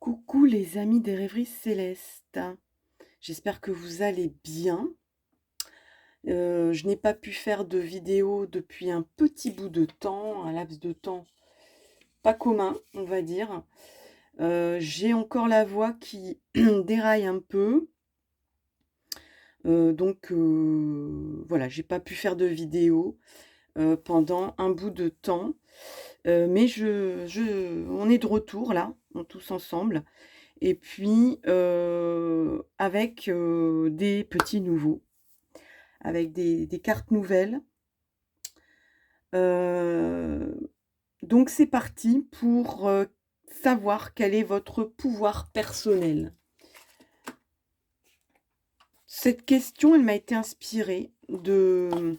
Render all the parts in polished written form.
Coucou les amis des rêveries célestes. J'espère que vous allez bien. Je n'ai pas pu faire de vidéo depuis un petit bout de temps, un laps de temps pas commun, on va dire. J'ai encore la voix qui déraille un peu. Voilà, j'ai pas pu faire de vidéo pendant un bout de temps. Mais on est de retour là, tous ensemble. Et puis, avec des petits nouveaux, avec des cartes nouvelles. Donc c'est parti pour savoir quel est votre pouvoir personnel. Cette question, elle m'a été inspirée de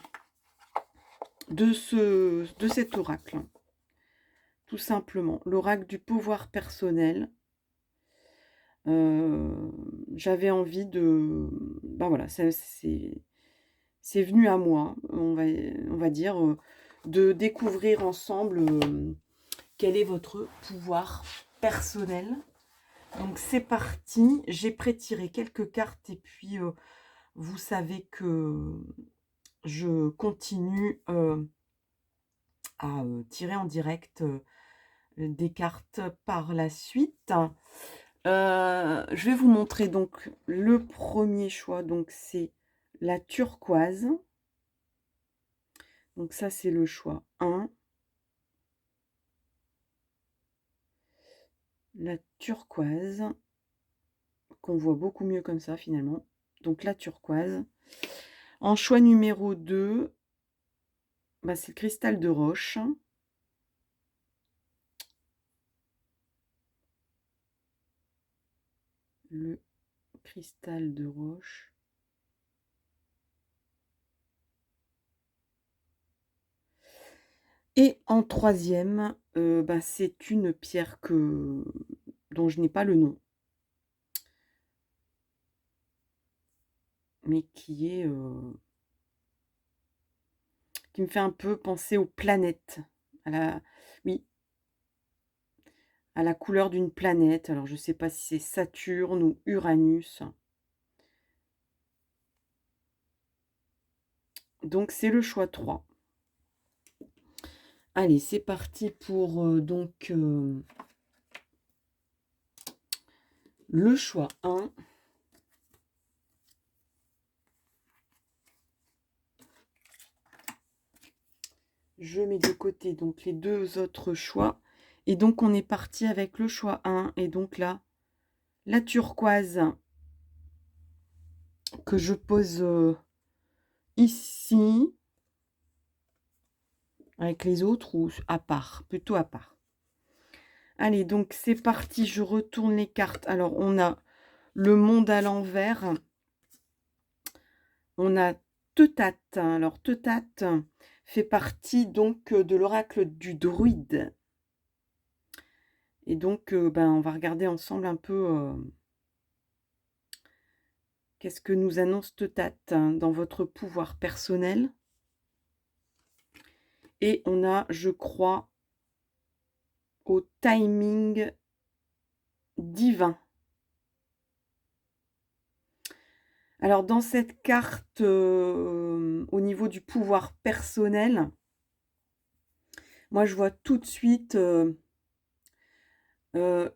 cet oracle. Tout simplement, l'oracle du pouvoir personnel. J'avais envie de... Ben voilà, c'est venu à moi, on va dire, de découvrir ensemble quel est votre pouvoir personnel. Donc c'est parti, j'ai pré-tiré quelques cartes et puis vous savez que je continue à tirer en direct des cartes par la suite. Je vais vous montrer donc le premier choix, donc c'est la turquoise. Donc ça, c'est le choix 1. La turquoise, qu'on voit beaucoup mieux comme ça finalement. Donc la turquoise. En choix numéro 2, bah, c'est le cristal de roche. Le cristal de roche. Et en troisième, bah, c'est une pierre dont je n'ai pas le nom. Mais qui me fait un peu penser aux planètes. Oui, à la couleur d'une planète. Alors, je ne sais pas si c'est Saturne ou Uranus. Donc, c'est le choix 3. Allez, c'est parti pour le choix 1. Je mets de côté donc les deux autres choix. Et donc, on est parti avec le choix 1. Et donc là, la turquoise que je pose ici. Avec les autres ou à part, plutôt à part. Allez, donc c'est parti, je retourne les cartes. Alors, on a le monde à l'envers. On a Teutate. Alors, Teutate fait partie donc de l'oracle du druide. Et donc, on va regarder ensemble un peu qu'est-ce que nous annonce Teutate dans votre pouvoir personnel. Et on a, je crois, au timing divin. Alors, dans cette carte, au niveau du pouvoir personnel, moi, je vois tout de suite que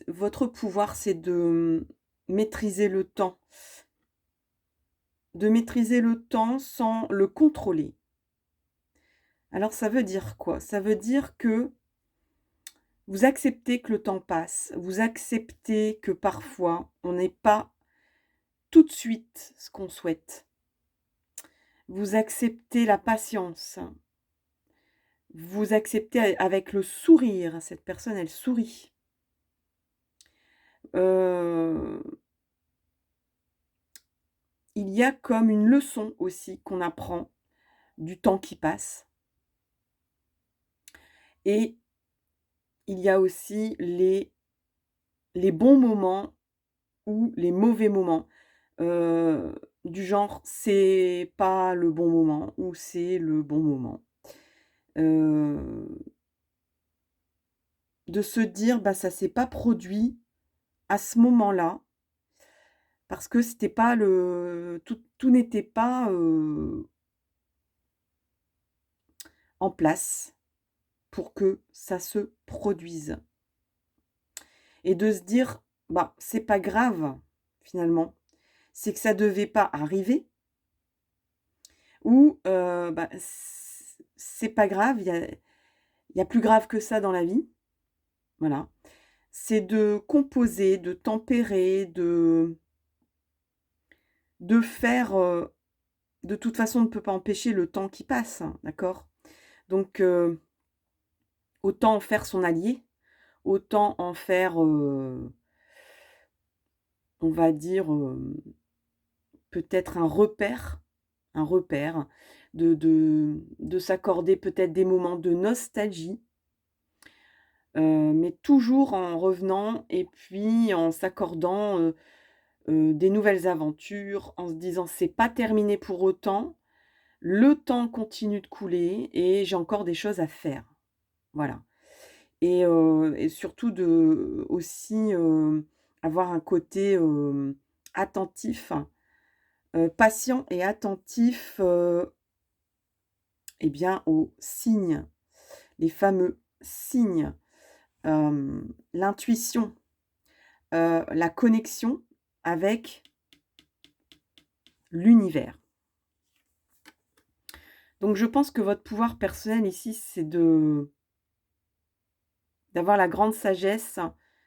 votre pouvoir, c'est de maîtriser le temps. De maîtriser le temps sans le contrôler. Alors, ça veut dire quoi? Ça veut dire que vous acceptez que le temps passe. Vous acceptez que parfois, on n'ait pas tout de suite ce qu'on souhaite. Vous acceptez la patience. Vous acceptez avec le sourire. Cette personne, elle sourit. Il y a comme une leçon aussi qu'on apprend du temps qui passe. Et il y a aussi les bons moments ou les mauvais moments. Du genre, c'est pas le bon moment ou c'est le bon moment. de se dire: «Bah, ça s'est pas produit à ce moment-là, parce que c'était pas le tout n'était pas, en place pour que ça se produise» et de se dire: «Bah, c'est pas grave, finalement, c'est que ça devait pas arriver ou bah, c'est pas grave, il y a plus grave que ça dans la vie». Voilà. C'est de composer, de tempérer, de faire, de toute façon, on ne peut pas empêcher le temps qui passe, hein, d'accord? Donc autant en faire son allié, autant en faire, on va dire, peut-être un repère, de s'accorder peut-être des moments de nostalgie, mais toujours en revenant et puis en s'accordant, des nouvelles aventures, en se disant: «C'est pas terminé pour autant, le temps continue de couler et j'ai encore des choses à faire». Voilà et surtout de aussi, avoir un côté, attentif, patient et attentif, et bien, aux signes, les fameux signes, l'intuition, la connexion avec l'univers. Donc je pense que votre pouvoir personnel ici, c'est d'avoir la grande sagesse,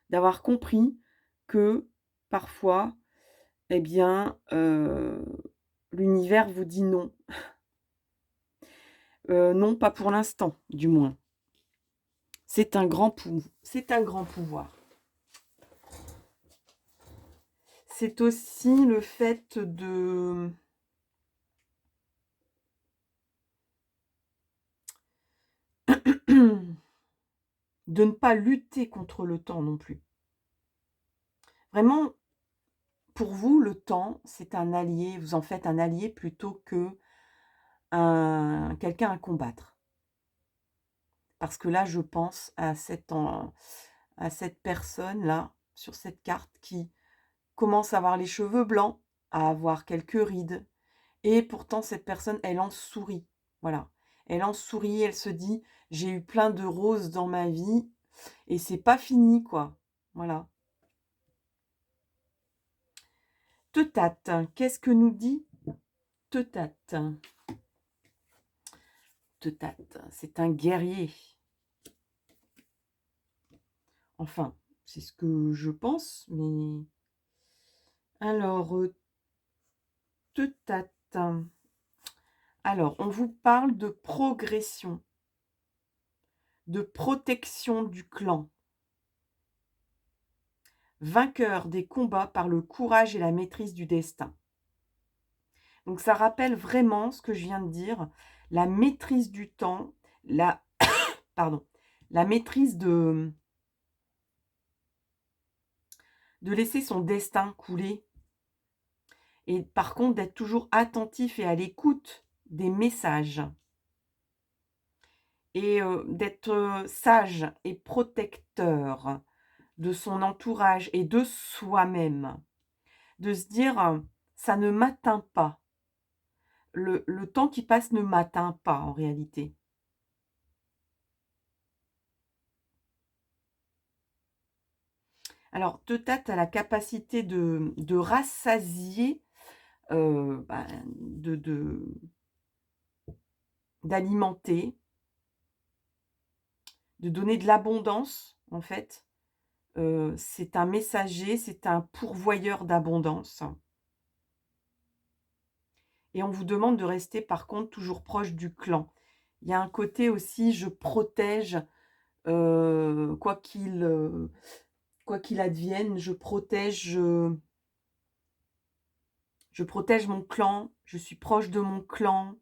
d'avoir compris que parfois, eh bien, l'univers vous dit non. Non, pas pour l'instant, du moins. C'est un grand pouvoir. C'est aussi le fait de ne pas lutter contre le temps non plus. Vraiment, pour vous, le temps, c'est un allié, vous en faites un allié plutôt que un quelqu'un à combattre. Parce que là, je pense à cette personne-là, sur cette carte, qui commence à avoir les cheveux blancs, à avoir quelques rides et pourtant cette personne, elle en sourit. Voilà. Elle en sourit, elle se dit: «J'ai eu plein de roses dans ma vie et c'est pas fini, quoi». Voilà. Teutate, qu'est-ce que nous dit Teutate? Teutate, c'est un guerrier. Enfin, c'est ce que je pense, mais alors, Teutate. Alors, on vous parle de progression, de protection du clan, vainqueur des combats par le courage et la maîtrise du destin. Donc ça rappelle vraiment ce que je viens de dire, la maîtrise du temps, la pardon, la maîtrise de laisser son destin couler et par contre d'être toujours attentif et à l'écoute des messages et d'être, sage et protecteur de son entourage et de soi-même. De se dire, «Ça ne m'atteint pas». Le temps qui passe ne m'atteint pas en réalité. Alors Teutate a la capacité de rassasier, bah, d'alimenter, de donner de l'abondance en fait. C'est un messager, c'est un pourvoyeur d'abondance et on vous demande de rester par contre toujours proche du clan. Il y a un côté aussi je protège, quoi qu'il advienne, je protège mon clan, je suis proche de mon clan.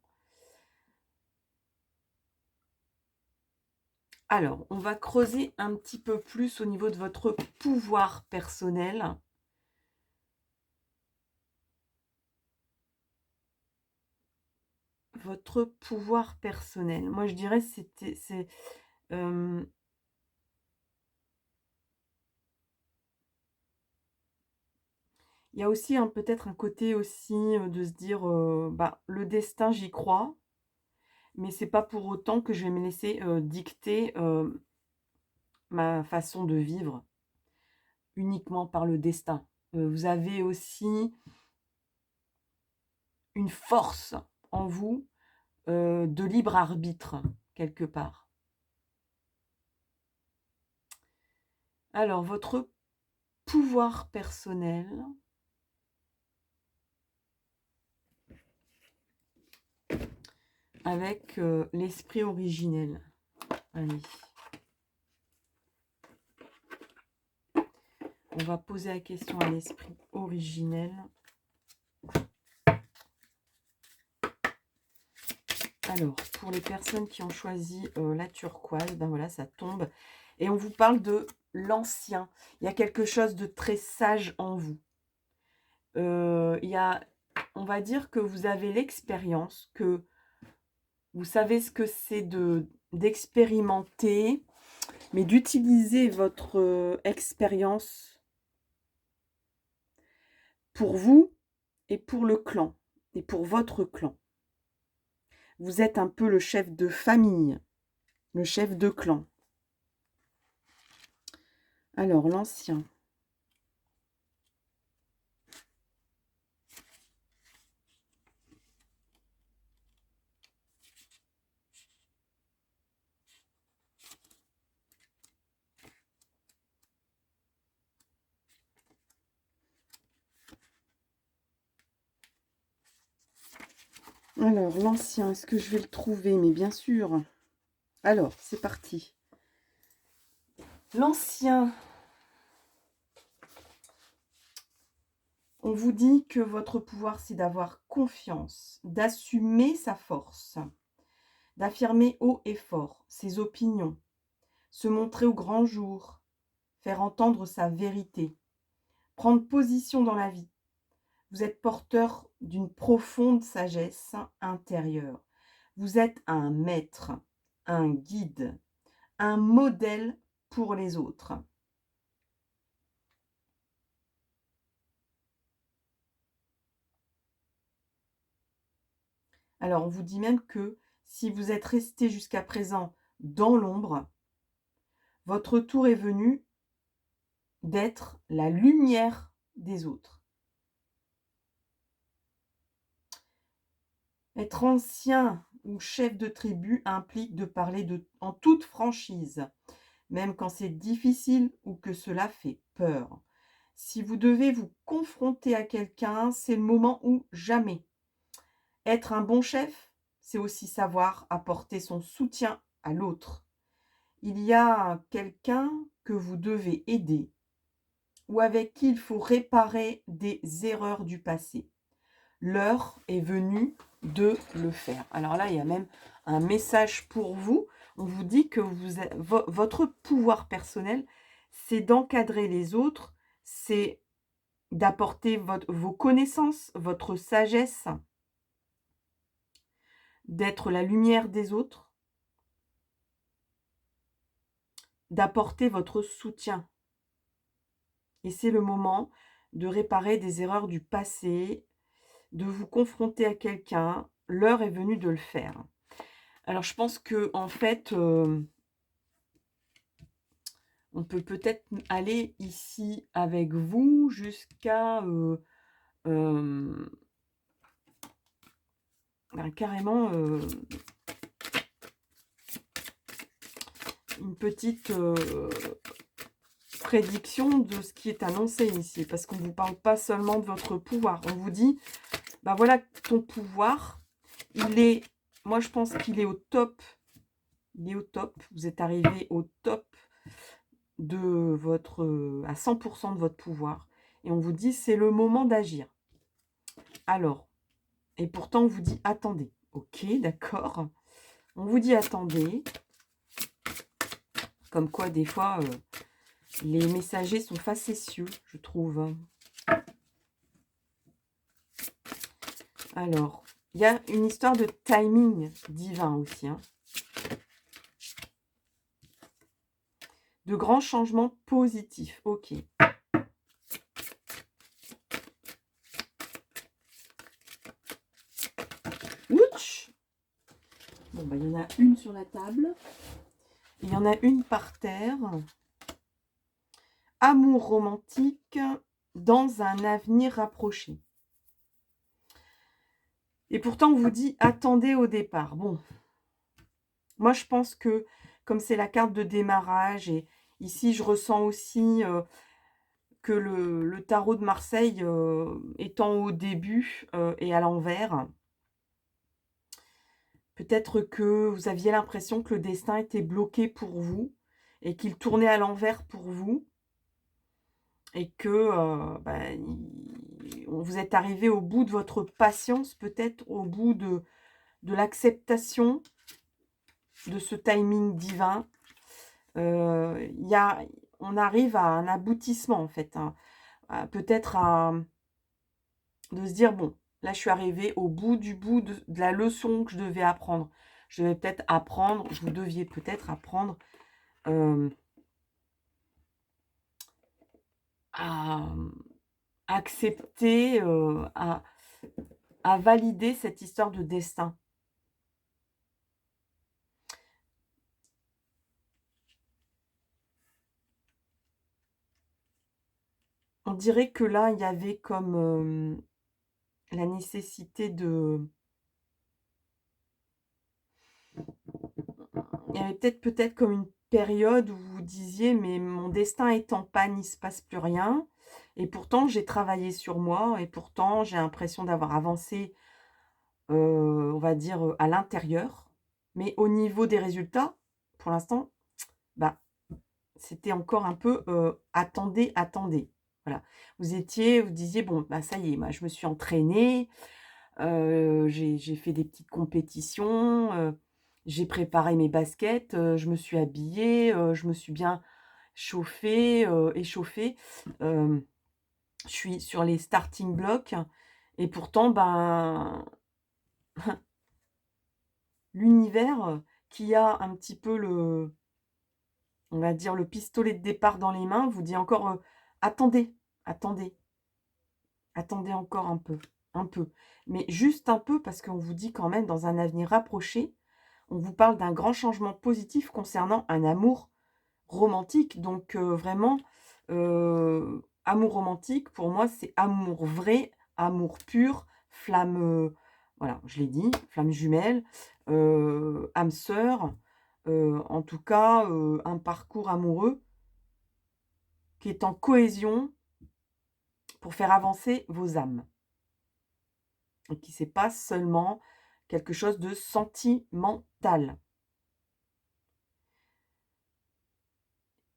Alors, on va creuser un petit peu plus au niveau de votre pouvoir personnel. Votre pouvoir personnel. Moi, je dirais c'est, Il y a aussi peut-être un côté aussi de se dire, bah, le destin, j'y crois, mais c'est pas pour autant que je vais me laisser dicter ma façon de vivre uniquement par le destin. Vous avez aussi une force en vous de libre arbitre, quelque part. Alors, votre pouvoir personnel. Avec l'esprit originel. Allez. On va poser la question à l'esprit originel. Alors, pour les personnes qui ont choisi la turquoise, ben voilà, ça tombe. Et on vous parle de l'ancien. Il y a quelque chose de très sage en vous. Il y a, on va dire que vous avez l'expérience, que vous savez ce que c'est d'expérimenter, mais d'utiliser votre expérience pour vous et pour le clan, et pour votre clan. Vous êtes un peu le chef de famille, le chef de clan. Alors, l'ancien. Alors, l'ancien, est-ce que je vais le trouver? Mais bien sûr. Alors, c'est parti. L'ancien. On vous dit que votre pouvoir, c'est d'avoir confiance, d'assumer sa force, d'affirmer haut et fort ses opinions, se montrer au grand jour, faire entendre sa vérité, prendre position dans la vie. Vous êtes porteur d'une profonde sagesse intérieure. Vous êtes un maître, un guide, un modèle pour les autres. Alors, on vous dit même que si vous êtes resté jusqu'à présent dans l'ombre, votre tour est venu d'être la lumière des autres. Être ancien ou chef de tribu implique de parler en toute franchise, même quand c'est difficile ou que cela fait peur. Si vous devez vous confronter à quelqu'un, c'est le moment ou jamais. Être un bon chef, c'est aussi savoir apporter son soutien à l'autre. Il y a quelqu'un que vous devez aider ou avec qui il faut réparer des erreurs du passé. L'heure est venue de le faire. Alors là, il y a même un message pour vous. On vous dit que votre pouvoir personnel, c'est d'encadrer les autres, c'est d'apporter vos connaissances, votre sagesse, d'être la lumière des autres, d'apporter votre soutien. Et c'est le moment de réparer des erreurs du passé, de vous confronter à quelqu'un. L'heure est venue de le faire. Alors, je pense que en fait, on peut peut-être aller ici avec vous jusqu'à carrément une petite prédiction de ce qui est annoncé ici, parce qu'on ne vous parle pas seulement de votre pouvoir. On vous dit, bah voilà, ton pouvoir, il est, moi je pense qu'il est au top. Il est au top. Vous êtes arrivé au top de votre, à 100% de votre pouvoir. Et on vous dit, c'est le moment d'agir. Alors, et pourtant, on vous dit, attendez. Ok, d'accord. On vous dit, attendez. Comme quoi, des fois, les messagers sont facétieux, je trouve. Alors, il y a une histoire de timing divin aussi. Hein. De grands changements positifs. Ok. bah, il y en a une sur la table. Il y en a une par terre. Amour romantique dans un avenir rapproché. Et pourtant, on vous dit attendez au départ. Bon, moi je pense que comme c'est la carte de démarrage, et ici je ressens aussi que le tarot de Marseille étant au début et à l'envers, peut-être que vous aviez l'impression que le destin était bloqué pour vous et qu'il tournait à l'envers pour vous, et que vous êtes arrivé au bout de votre patience, peut-être au bout de l'acceptation de ce timing divin. On arrive à un aboutissement en fait, hein, peut-être de se dire: «Bon, là je suis arrivé au bout de la leçon que je devais apprendre». Je devais peut-être apprendre, vous deviez peut-être apprendre à accepter, à valider cette histoire de destin. On dirait que là, il y avait comme, la nécessité de il y avait peut-être comme une période où vous disiez: «Mais mon destin est en panne, il se passe plus rien, et pourtant j'ai travaillé sur moi, et pourtant j'ai l'impression d'avoir avancé, on va dire, à l'intérieur. Mais au niveau des résultats, pour l'instant, bah, c'était encore un peu, attendez, attendez». Voilà. Vous disiez: «Bon, bah, ça y est, bah, je me suis entraînée, j'ai fait des petites compétitions, j'ai préparé mes baskets, je me suis habillée, je me suis bien chauffée, échauffée, hem, je suis sur les starting blocks, et pourtant, ben, l'univers, qui a un petit peu on va dire le pistolet de départ dans les mains, vous dit encore, attendez, attendez, attendez encore un peu, mais juste un peu, parce qu'on vous dit quand même dans un avenir rapproché, on vous parle d'un grand changement positif concernant un amour romantique. Donc vraiment, amour romantique pour moi, c'est amour vrai, amour pur, flamme, voilà, je l'ai dit, flamme jumelle, âme sœur, en tout cas, un parcours amoureux qui est en cohésion pour faire avancer vos âmes, et qui c'est pas seulement quelque chose de sentimental.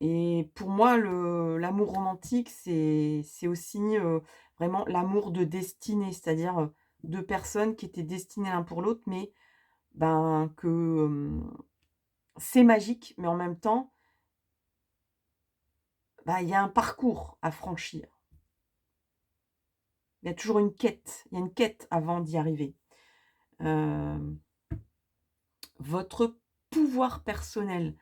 Et pour moi, l'amour romantique, c'est aussi, vraiment l'amour de destinée, c'est-à-dire, 2 personnes qui étaient destinées l'un pour l'autre, mais ben, que, c'est magique, mais en même temps, bah, il y a un parcours à franchir. Il y a toujours une quête, il y a une quête avant d'y arriver. Hem, Votre pouvoir personnel,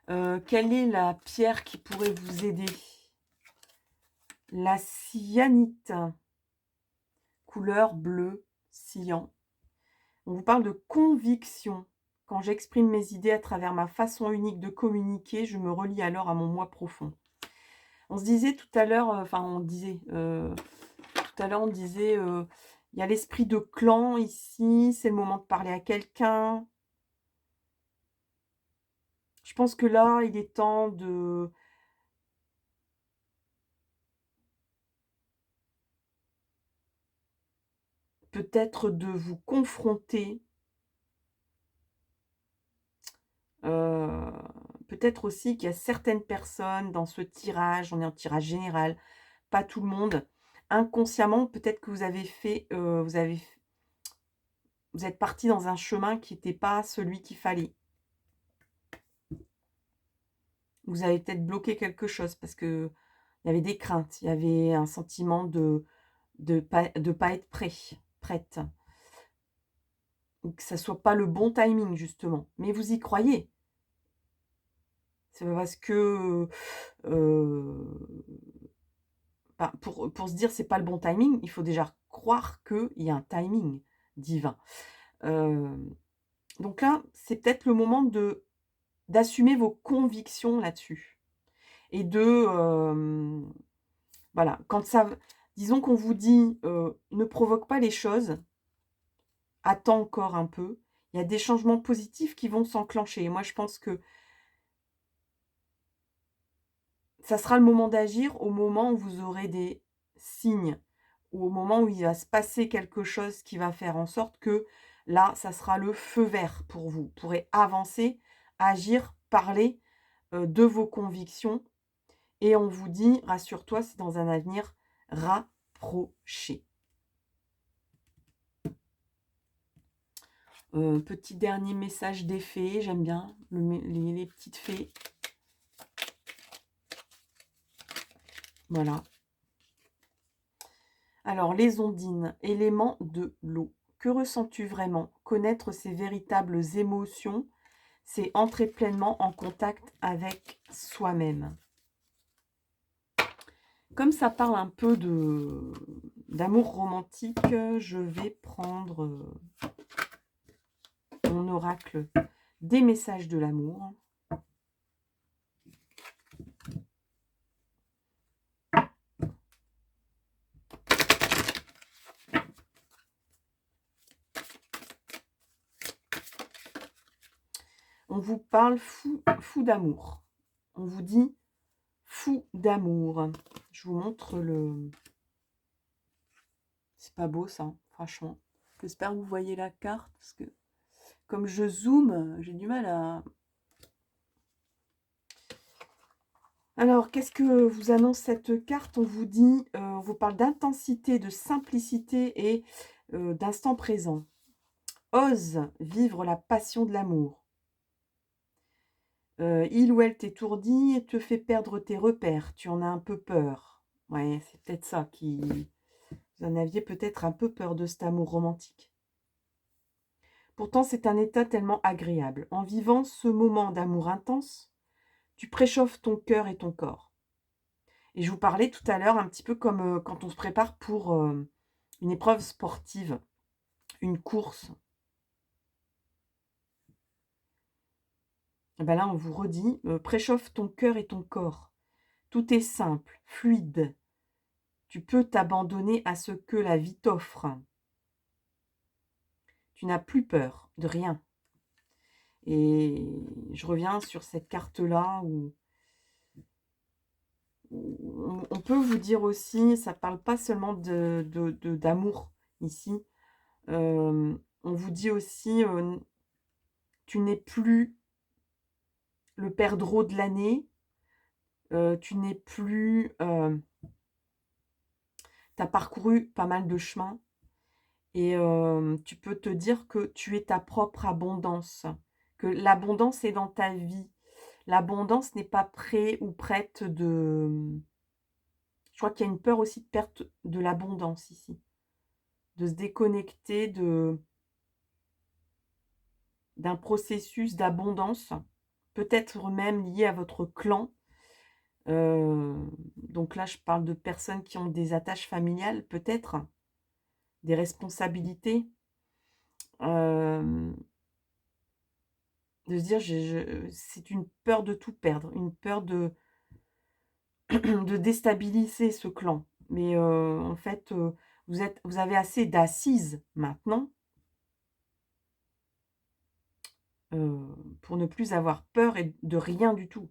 quelle est la pierre qui pourrait vous aider? La cyanite, couleur bleu cyan. On vous parle de conviction. Quand j'exprime mes idées à travers ma façon unique de communiquer, je me relie alors à mon moi profond. On se disait tout à l'heure, tout à l'heure on disait, il y a l'esprit de clan ici, c'est le moment de parler à quelqu'un. Je pense que là, il est temps de peut-être de vous confronter, heu, peut-être aussi qu'il y a certaines personnes dans ce tirage, on est en tirage général, pas tout le monde. Inconsciemment, peut-être que vous avez fait, vous êtes parti dans un chemin qui n'était pas celui qu'il fallait. Vous avez peut-être bloqué quelque chose parce qu'il y avait des craintes, il y avait un sentiment de pas être prête, ou que ça soit pas le bon timing justement. Mais vous y croyez. C'est pas parce que, heu, bah, pour se dire: «C'est pas le bon timing», il faut déjà croire qu'il y a un timing divin. Hem Donc là, c'est peut-être le moment d'assumer vos convictions là-dessus et voilà, quand ça disons qu'on vous dit, «Ne provoque pas les choses, attends encore un peu», il y a des changements positifs qui vont s'enclencher et moi je pense que ça sera le moment d'agir au moment où vous aurez des signes, ou au moment où il va se passer quelque chose qui va faire en sorte que là, ça sera le feu vert pour vous. Vous pourrez avancer, agir, parler, de vos convictions et on vous dit: «Rassure-toi, c'est dans un avenir rapproché». Petit dernier message des fées, j'aime bien les petites fées. Voilà. Alors, les ondines, élément de l'eau. Que ressens-tu vraiment? Connaître ses véritables émotions, c'est entrer pleinement en contact avec soi-même. Comme ça parle un peu d'amour romantique, je vais prendre mon oracle des messages de l'amour. On vous parle fou d'amour. On vous dit fou d'amour. Je vous montre le... C'est pas beau ça, franchement. J'espère que vous voyez la carte, parce que comme je zoome, j'ai du mal à... Alors, qu'est-ce que vous annonce cette carte? On vous dit, on vous parle d'intensité, de simplicité et d'instant présent. Ose vivre la passion de l'amour. Il ou elle t'étourdit et te fait perdre tes repères. Tu en as un peu peur. Ouais, c'est peut-être ça qui... Vous en aviez peut-être un peu peur de cet amour romantique. Pourtant, c'est un état tellement agréable. En vivant ce moment d'amour intense, tu préchauffes ton cœur et ton corps. Et je vous parlais tout à l'heure un petit peu comme quand on se prépare pour une épreuve sportive, une course. Et ben là, on vous redit, préchauffe ton cœur et ton corps. Tout est simple, fluide. Tu peux t'abandonner à ce que la vie t'offre. Tu n'as plus peur de rien. Et je reviens sur cette carte-là où on peut vous dire aussi, ça ne parle pas seulement d'amour ici. On vous dit aussi, tu n'es plus le perdreau de l'année, tu n'es plus... tu as parcouru pas mal de chemin et tu peux te dire que tu es ta propre abondance, que l'abondance est dans ta vie. L'abondance n'est pas près ou prête de... Je crois qu'il y a une peur aussi de perte de l'abondance ici. De se déconnecter d'un processus d'abondance, peut-être même lié à votre clan. Donc là, je parle de personnes qui ont des attaches familiales, peut-être, des responsabilités. De se dire, c'est une peur de tout perdre, une peur de, de déstabiliser ce clan. Mais en fait, vous avez assez d'assises maintenant pour ne plus avoir peur et de rien du tout.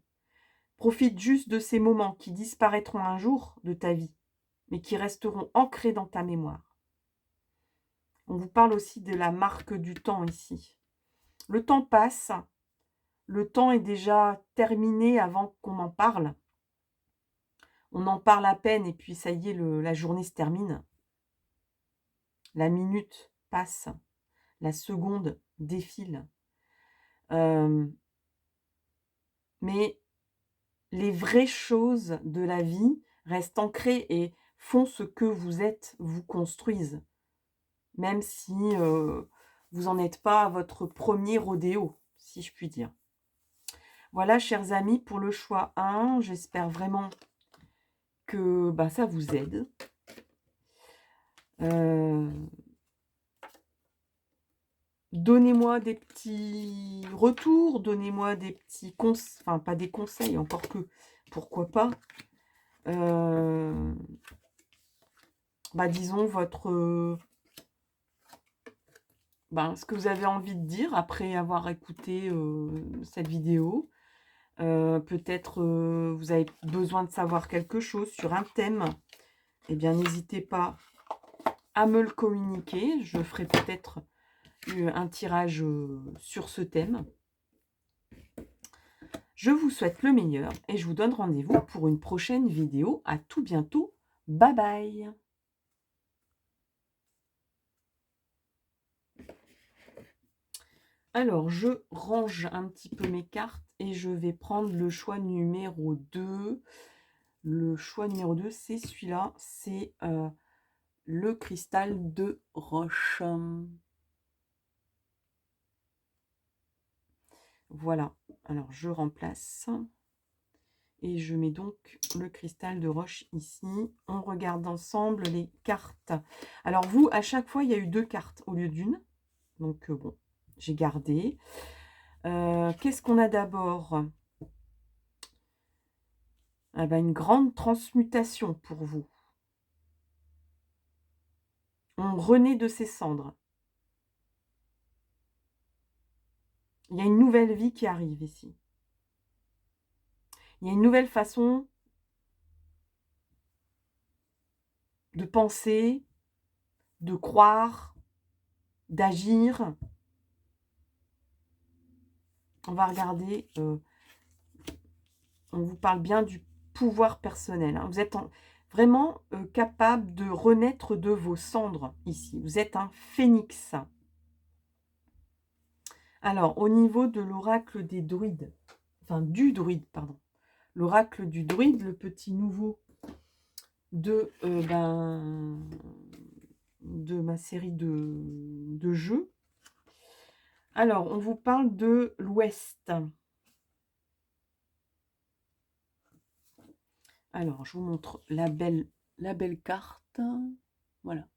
Profite juste de ces moments qui disparaîtront un jour de ta vie, mais qui resteront ancrés dans ta mémoire. On vous parle aussi de la marque du temps ici. Le temps passe, le temps est déjà terminé avant qu'on en parle. On en parle à peine et puis ça y est, la journée se termine. La minute passe, la seconde défile. Mais les vraies choses de la vie restent ancrées et font ce que vous êtes, vous construisent. Même si vous n'en êtes pas à votre premier rodéo, si je puis dire. Voilà, chers amis, pour le choix 1. J'espère vraiment que ça vous aide. Donnez-moi des petits retours, donnez-moi des petits enfin pas des conseils, encore que, pourquoi pas. Bah, disons ce que vous avez envie de dire après avoir écouté, cette vidéo. Peut-être, vous avez besoin de savoir quelque chose sur un thème. Eh bien, n'hésitez pas à me le communiquer. Je ferai peut-être un tirage, sur ce thème. Je vous souhaite le meilleur et je vous donne rendez-vous pour une prochaine vidéo. À tout bientôt. Bye bye. Alors, je range un petit peu mes cartes et je vais prendre le choix numéro 2. Le choix numéro 2, c'est celui-là. C'est le cristal de roche. Voilà. Alors, je remplace. Et je mets donc le cristal de roche ici. On regarde ensemble les cartes. Alors vous, à chaque fois, il y a eu 2 cartes au lieu d'une. Donc bon, j'ai gardé. Qu'est-ce qu'on a d'abord? Ah ben, une grande transmutation pour vous. On renaît de ses cendres. Il y a une nouvelle vie qui arrive ici. Il y a une nouvelle façon de penser, de croire, d'agir. On va regarder, on vous parle bien du pouvoir personnel. Hein. Vous êtes vraiment capable de renaître de vos cendres ici. Vous êtes un phénix. Alors, au niveau de l'oracle des druides, enfin du druide, pardon. L'oracle du druide, le petit nouveau de, de ma série de jeux. Alors, on vous parle de l'Ouest. Alors, je vous montre la belle carte. Voilà.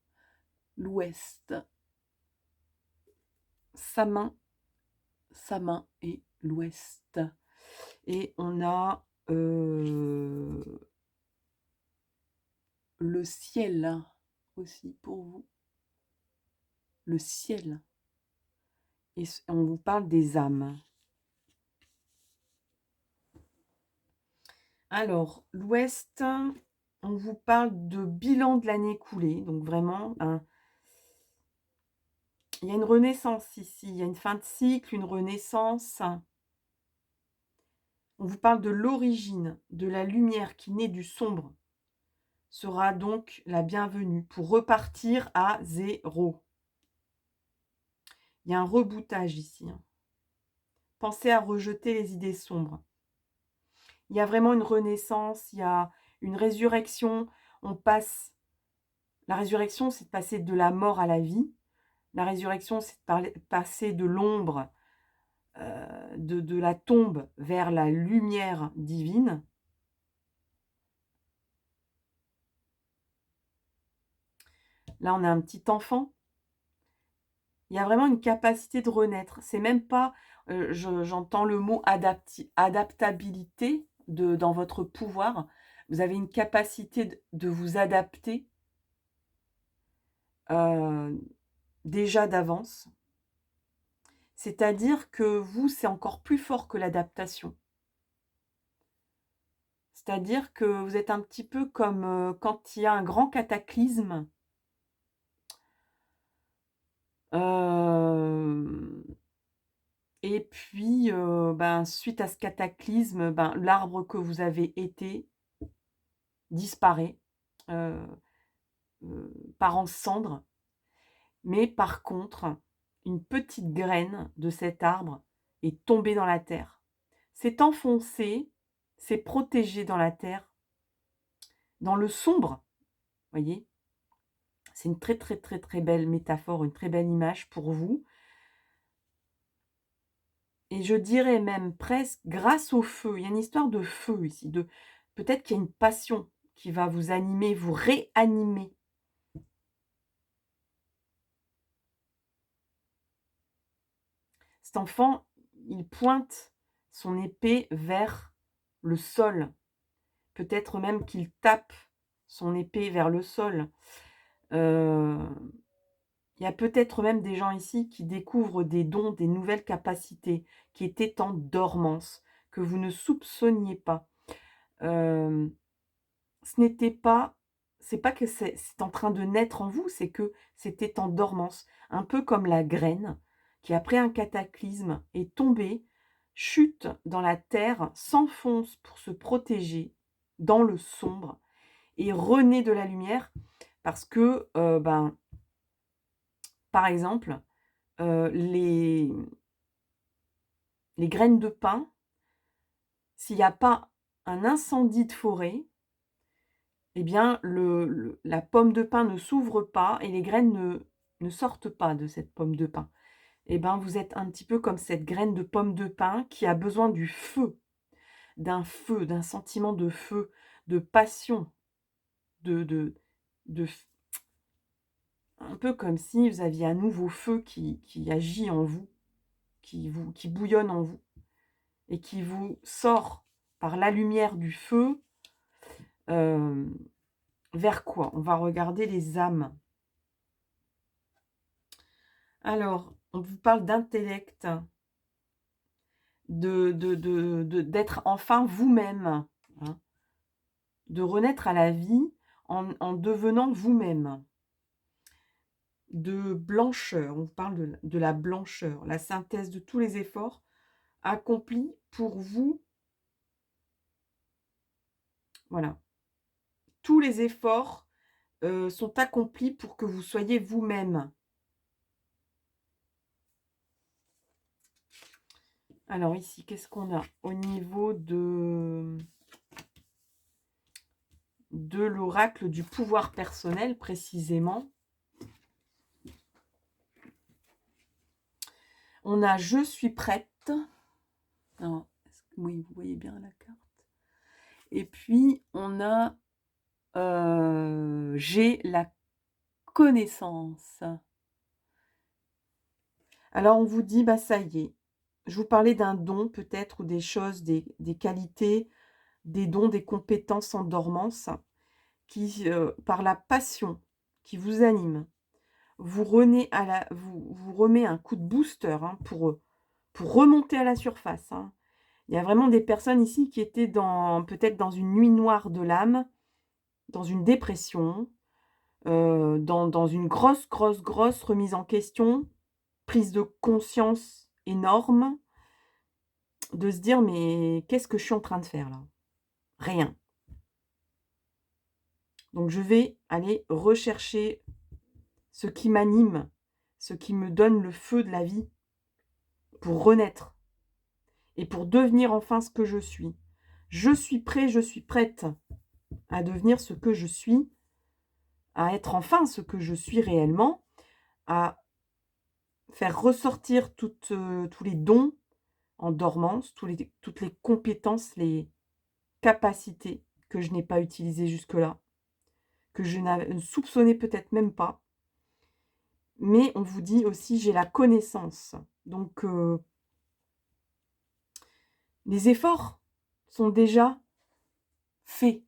L'Ouest. Sa main et l'Ouest. Et on a le ciel aussi pour vous. Le ciel. Et on vous parle des âmes. Alors, l'Ouest, on vous parle de bilan de l'année écoulée. Donc vraiment, il y a une renaissance ici. Il y a une fin de cycle, une renaissance. On vous parle de l'origine, de la lumière qui naît du sombre. Sera donc la bienvenue pour repartir à zéro. Il y a un rebootage ici. Hein. Pensez à rejeter les idées sombres. Il y a vraiment une renaissance, il y a une résurrection. On passe. La résurrection, c'est de passer de la mort à la vie. La résurrection, c'est de passer de l'ombre, de la tombe vers la lumière divine. Là, on a un petit enfant. Il y a vraiment une capacité de renaître. C'est même pas, j'entends le mot adaptabilité dans votre pouvoir. Vous avez une capacité de vous adapter déjà d'avance. C'est-à-dire que vous, c'est encore plus fort que l'adaptation. C'est-à-dire que vous êtes un petit peu comme quand il y a un grand cataclysme. Et puis, suite à ce cataclysme, l'arbre que vous avez été disparaît, euh, part en cendres. Mais par contre, une petite graine de cet arbre est tombée dans la terre. S'est enfoncée, s'est protégée dans la terre, dans le sombre, voyez. C'est une très très très très belle métaphore, une très belle image pour vous. Et je dirais même presque grâce au feu. Il y a une histoire de feu ici. Peut-être qu'il y a une passion qui va vous animer, vous réanimer. cet enfant, il pointe son épée vers le sol. Peut-être même qu'il tape son épée vers le sol. Heu, il y a peut-être même des gens ici qui découvrent des dons, des nouvelles capacités qui étaient en dormance, que vous ne soupçonniez pas. Hem, ce n'était pas c'est pas que c'est en train de naître en vous, c'est que c'était en dormance. Un peu comme la graine qui, après un cataclysme, est tombée, chute dans la terre, s'enfonce pour se protéger dans le sombre et renaît de la lumière parce que, par exemple, les graines de pin, s'il y a pas un incendie de forêt, eh bien le la pomme de pin ne s'ouvre pas et les graines ne sortent pas de cette pomme de pin. Eh ben, vous êtes un petit peu comme cette graine de pomme de pin qui a besoin du feu, d'un sentiment de feu, de passion, de f un peu comme si vous aviez un nouveau feu qui agit en vous, qui bouillonne en vous et qui vous sort par la lumière du feu, hem, vers quoi? On va regarder les âmes. Alors, on vous parle d'intellect, d'être enfin vous-même, hein, de renaître à la vie en devenant vous-même. De blancheur, on vous parle de la blancheur, la synthèse de tous les efforts accomplis pour vous. Voilà. Tous les efforts, sont accomplis pour que vous soyez vous-même. Alors ici, qu'est-ce qu'on a? Au niveau de l'oracle du pouvoir personnel, précisément. On a «Je suis prête». Alors, est-ce que oui, vous voyez bien la carte? Et puis on a, «J'ai la connaissance». Alors on vous dit: «Bah, ça y est». Je vous parlais d'un don peut-être ou des choses, des qualités, des dons, des compétences en dormance qui, par la passion qui vous anime, vous remet un coup de booster, hein, pour remonter à la surface, hein. Il y a vraiment des personnes ici qui étaient peut-être dans une nuit noire de l'âme, dans une dépression, dans une grosse, grosse, grosse remise en question, prise de conscience énorme, de se dire: «Mais qu'est-ce que je suis en train de faire là? Rien». Donc je vais aller rechercher ce qui m'anime, ce qui me donne le feu de la vie pour renaître et pour devenir enfin ce que je suis. Je suis prêt, je suis prête à devenir ce que je suis, à être enfin ce que je suis réellement, à faire ressortir tous les dons en dormance, toutes les compétences, les capacités que je n'ai pas utilisées jusque-là, que je ne soupçonnais peut-être même pas. Mais on vous dit aussi: «J'ai la connaissance». Donc les efforts sont déjà faits.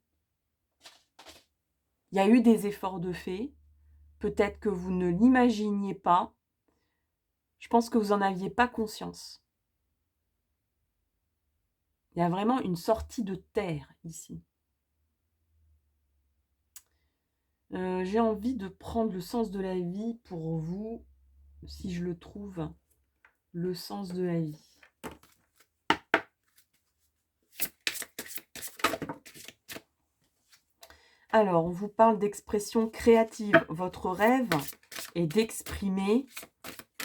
Il y a eu des efforts de faits, peut-être que vous ne l'imaginiez pas. Je pense que vous en aviez pas conscience. Il y a vraiment une sortie de terre ici. J'ai envie de prendre le sens de la vie pour vous, si je le trouve, le sens de la vie. Alors, on vous parle d'expression créative. Votre rêve est d'exprimer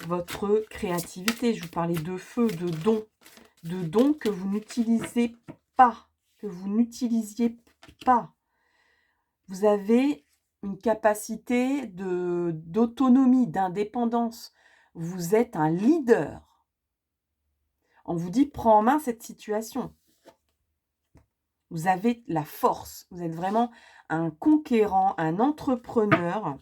votre créativité. Je vous parlais de feu, de dons que vous n'utilisez pas, que vous n'utilisiez pas. Vous avez une capacité d'autonomie, d'indépendance. Vous êtes un leader. On vous dit: «Prends en main cette situation». Vous avez la force. Vous êtes vraiment un conquérant, un entrepreneur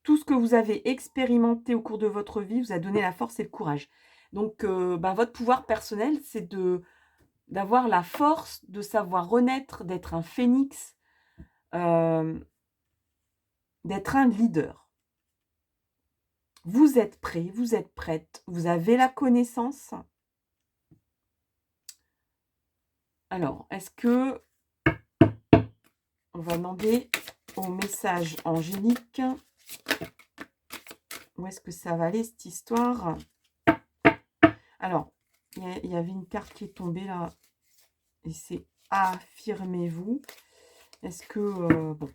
Tout ce que vous avez expérimenté au cours de votre vie vous a donné la force et le courage. Donc, votre pouvoir personnel, c'est d'avoir la force de savoir renaître, d'être un phénix, hem, d'être un leader. Vous êtes prêt, vous êtes prête, vous avez la connaissance. Alors, est-ce que on va demander au message angélique, où est-ce que ça va aller cette histoire? Alors, il y avait une carte qui est tombée là, et c'est affirmez-vous. Est-ce que, bon,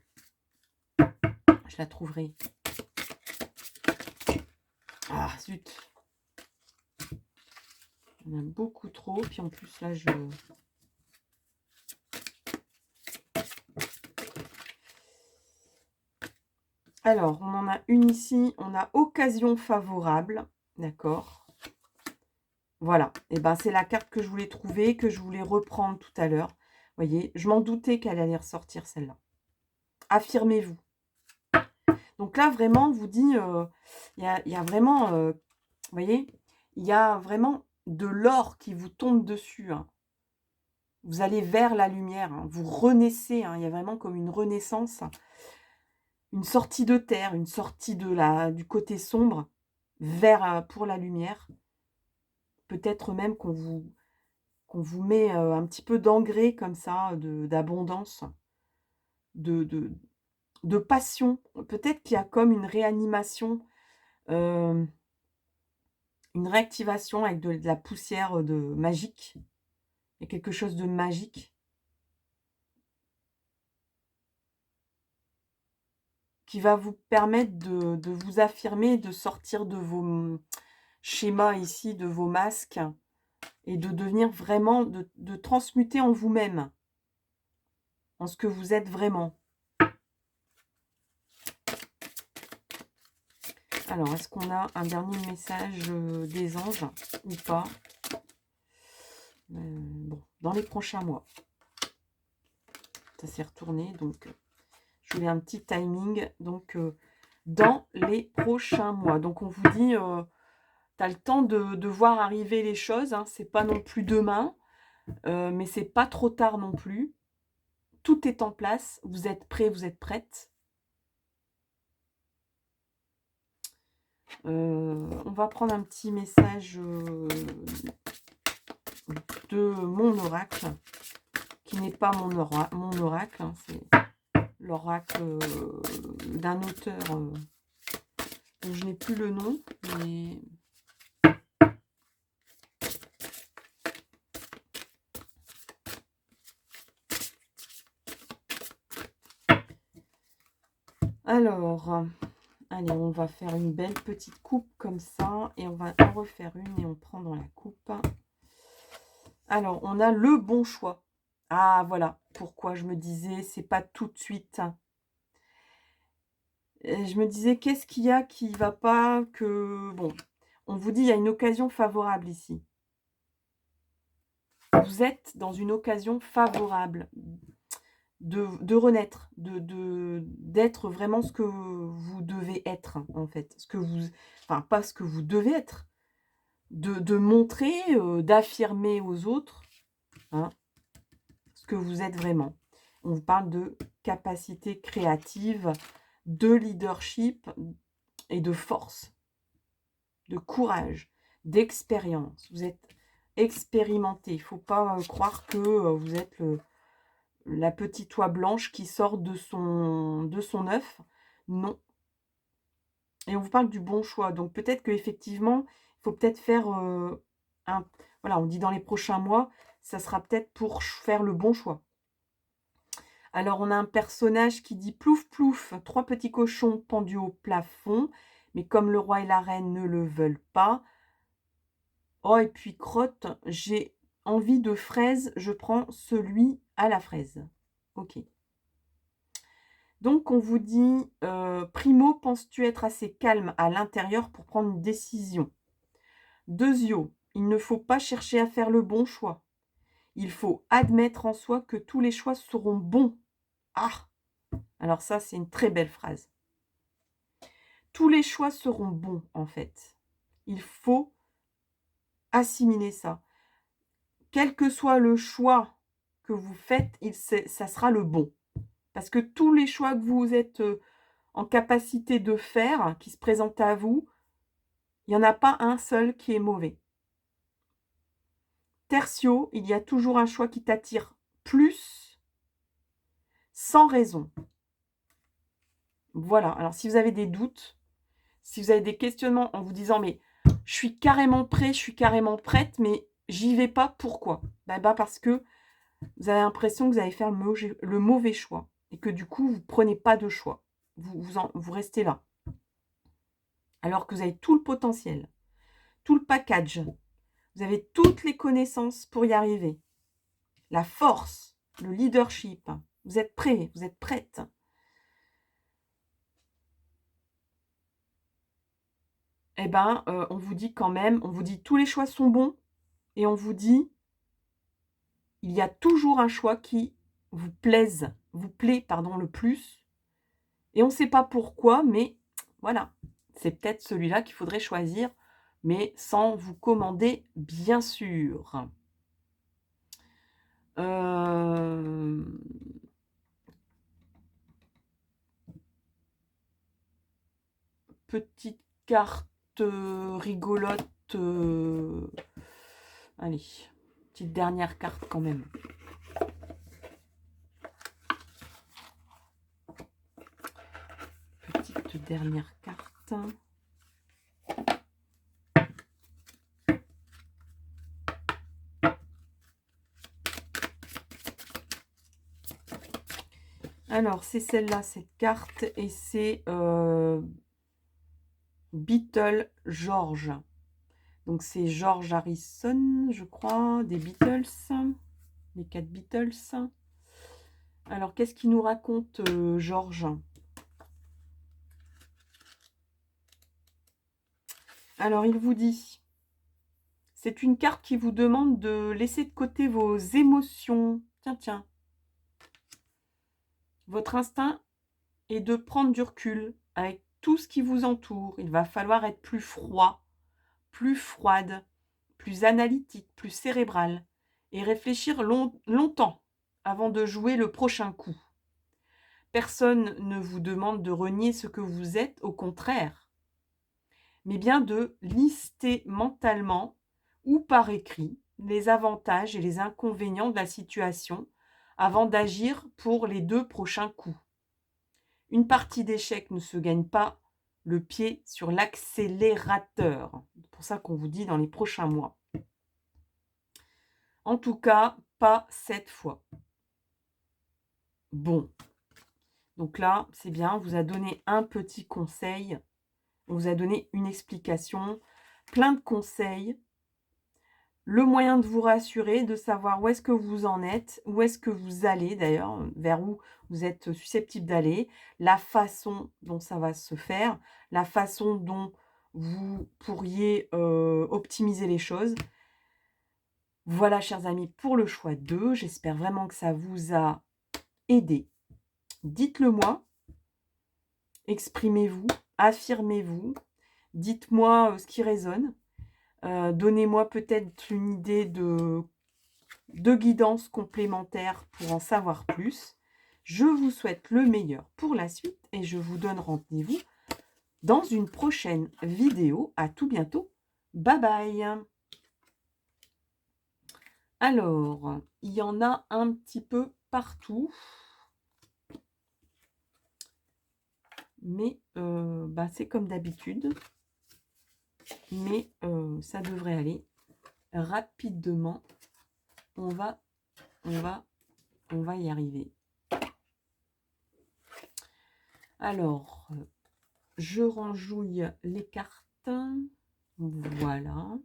je la trouverai. Ah zut! Il y en a beaucoup trop, puis en plus là Alors, on en a une ici, on a occasion favorable, d'accord. Voilà, et ben c'est la carte que je voulais trouver, que je voulais reprendre tout à l'heure. Vous voyez, je m'en doutais qu'elle allait ressortir celle-là. Affirmez-vous. Donc là, vraiment, on vous dit, il y a vraiment, vous voyez, il y a vraiment de l'or qui vous tombe dessus, hein. Vous allez vers la lumière, hein, vous renaissez, hein, il y a vraiment comme une renaissance, une sortie de terre, une sortie du côté sombre vers, pour la lumière. Peut-être même qu'on vous met, un petit peu d'engrais comme ça, d'abondance, de de de passion. Peut-être qu'il y a comme une réanimation, hem, une réactivation avec de la poussière, de magique. Il y a quelque chose de magique qui va vous permettre de vous affirmer, de sortir de vos, schémas ici, de vos masques, et de devenir vraiment, de transmuter en vous-même, en ce que vous êtes vraiment. Alors, est-ce qu'on a un dernier message, des anges ou pas? Bon, dans les prochains mois. Ça s'est retourné, donc je voulais un petit timing. Donc, dans les prochains mois. Donc, on vous dit, tu as le temps de voir arriver les choses, hein. C'est pas non plus demain, mais c'est pas trop tard non plus. Tout est en place. Vous êtes prêts, vous êtes prêtes. On va prendre un petit message, de mon oracle, qui n'est pas mon oracle, hein, c'est l'oracle, d'un auteur, dont je n'ai plus le nom, mais alors, allez, on va faire une belle petite coupe comme ça, et on va en refaire une, et on prend dans la coupe. Alors, on a le bon choix. Ah, voilà pourquoi je me disais, c'est pas tout de suite. Et je me disais, qu'est-ce qu'il y a qui va pas, que bon, on vous dit, il y a une occasion favorable ici. Vous êtes dans une occasion favorable de renaître, d'être vraiment ce que vous devez être, en fait. Ce que vous, enfin, pas ce que vous devez être, de montrer, d'affirmer aux autres, hein, ce que vous êtes vraiment. On vous parle de capacité créative, de leadership et de force, de courage, d'expérience. Vous êtes expérimenté. Il ne faut pas croire que vous êtes la petite oie blanche qui sort de son œuf. Non. Et on vous parle du bon choix. Donc peut-être qu'effectivement, il faut peut-être faire voilà, on dit dans les prochains mois, ça sera peut-être pour faire le bon choix. Alors, on a un personnage qui dit plouf plouf, 3 petits cochons pendus au plafond, mais comme le roi et la reine ne le veulent pas. Oh, et puis crotte, j'ai envie de fraise, je prends celui à la fraise. Ok. Donc, on vous dit, primo, penses-tu être assez calme à l'intérieur pour prendre une décision? Deuxio, il ne faut pas chercher à faire le bon choix. Il faut admettre en soi que tous les choix seront bons. Ah! Alors ça, c'est une très belle phrase. tous les choix seront bons, en fait. Il faut assimiler ça. Quel que soit le choix que vous faites, ça sera le bon. Parce que tous les choix que vous êtes en capacité de faire, qui se présentent à vous, il n'y en a pas un seul qui est mauvais. Tertio, il y a toujours un choix qui t'attire plus, sans raison. Voilà, alors si vous avez des doutes, si vous avez des questionnements en vous disant « mais je suis carrément prêt, je suis carrément prête, mais j'y vais pas, pourquoi ?» Parce que vous avez l'impression que vous allez faire le mauvais choix et que du coup, vous ne prenez pas de choix. Vous restez là. Alors que vous avez tout le potentiel, tout le package. Vous avez toutes les connaissances pour y arriver. La force, le leadership. Vous êtes prêts, vous êtes prête. Eh ben, on vous dit quand même, on vous dit tous les choix sont bons et on vous dit il y a toujours un choix qui vous plaît, le plus. Et on ne sait pas pourquoi, mais voilà, c'est peut-être celui-là qu'il faudrait choisir, mais sans vous commander, bien sûr. Petite carte rigolote. Allez, petite dernière carte quand même. Petite dernière carte. Alors, c'est celle-là, cette carte, et c'est Beatle George. Donc, c'est George Harrison, je crois, des Beatles, les 4 Beatles. Alors, qu'est-ce qu'il nous raconte, George? Alors, il vous dit, c'est une carte qui vous demande de laisser de côté vos émotions. Tiens. Votre instinct est de prendre du recul avec tout ce qui vous entoure. Il va falloir être plus froid, plus froide, plus analytique, plus cérébral et réfléchir longtemps avant de jouer le prochain coup. Personne ne vous demande de renier ce que vous êtes, au contraire, mais bien de lister mentalement ou par écrit les avantages et les inconvénients de la situation avant d'agir pour les 2 prochains coups. Une partie d'échecs ne se gagne pas le pied sur l'accélérateur. C'est pour ça qu'on vous dit dans les prochains mois. En tout cas, pas cette fois. Bon. Donc là, c'est bien, on vous a donné un petit conseil. On vous a donné une explication, plein de conseils. Le moyen de vous rassurer, de savoir où est-ce que vous en êtes, où est-ce que vous allez d'ailleurs, vers où vous êtes susceptible d'aller, la façon dont ça va se faire, la façon dont vous pourriez optimiser les choses. Voilà, chers amis, pour le choix 2. J'espère vraiment que ça vous a aidé. Dites-le moi, exprimez-vous, affirmez-vous, dites-moi ce qui résonne. Donnez-moi peut-être une idée de guidance complémentaire pour en savoir plus. Je vous souhaite le meilleur pour la suite et je vous donne rendez-vous dans une prochaine vidéo. À tout bientôt. Bye bye. Alors, il y en a un petit peu partout. Mais c'est comme d'habitude. Mais ça devrait aller rapidement. On va y arriver. Alors, je ranjouille les cartes. Voilà.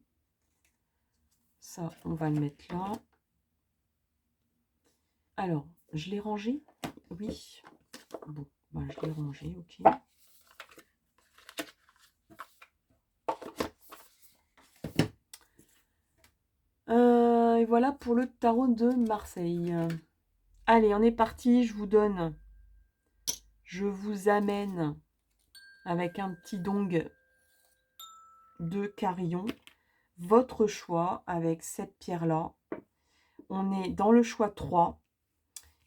Ça, on va le mettre là. Alors, je l'ai rangé? Oui. Bon, je l'ai rangé, ok. Et voilà pour le tarot de Marseille. Allez, on est parti. Je vous amène avec un petit dong de carillon. Votre choix avec cette pierre-là. On est dans le choix 3.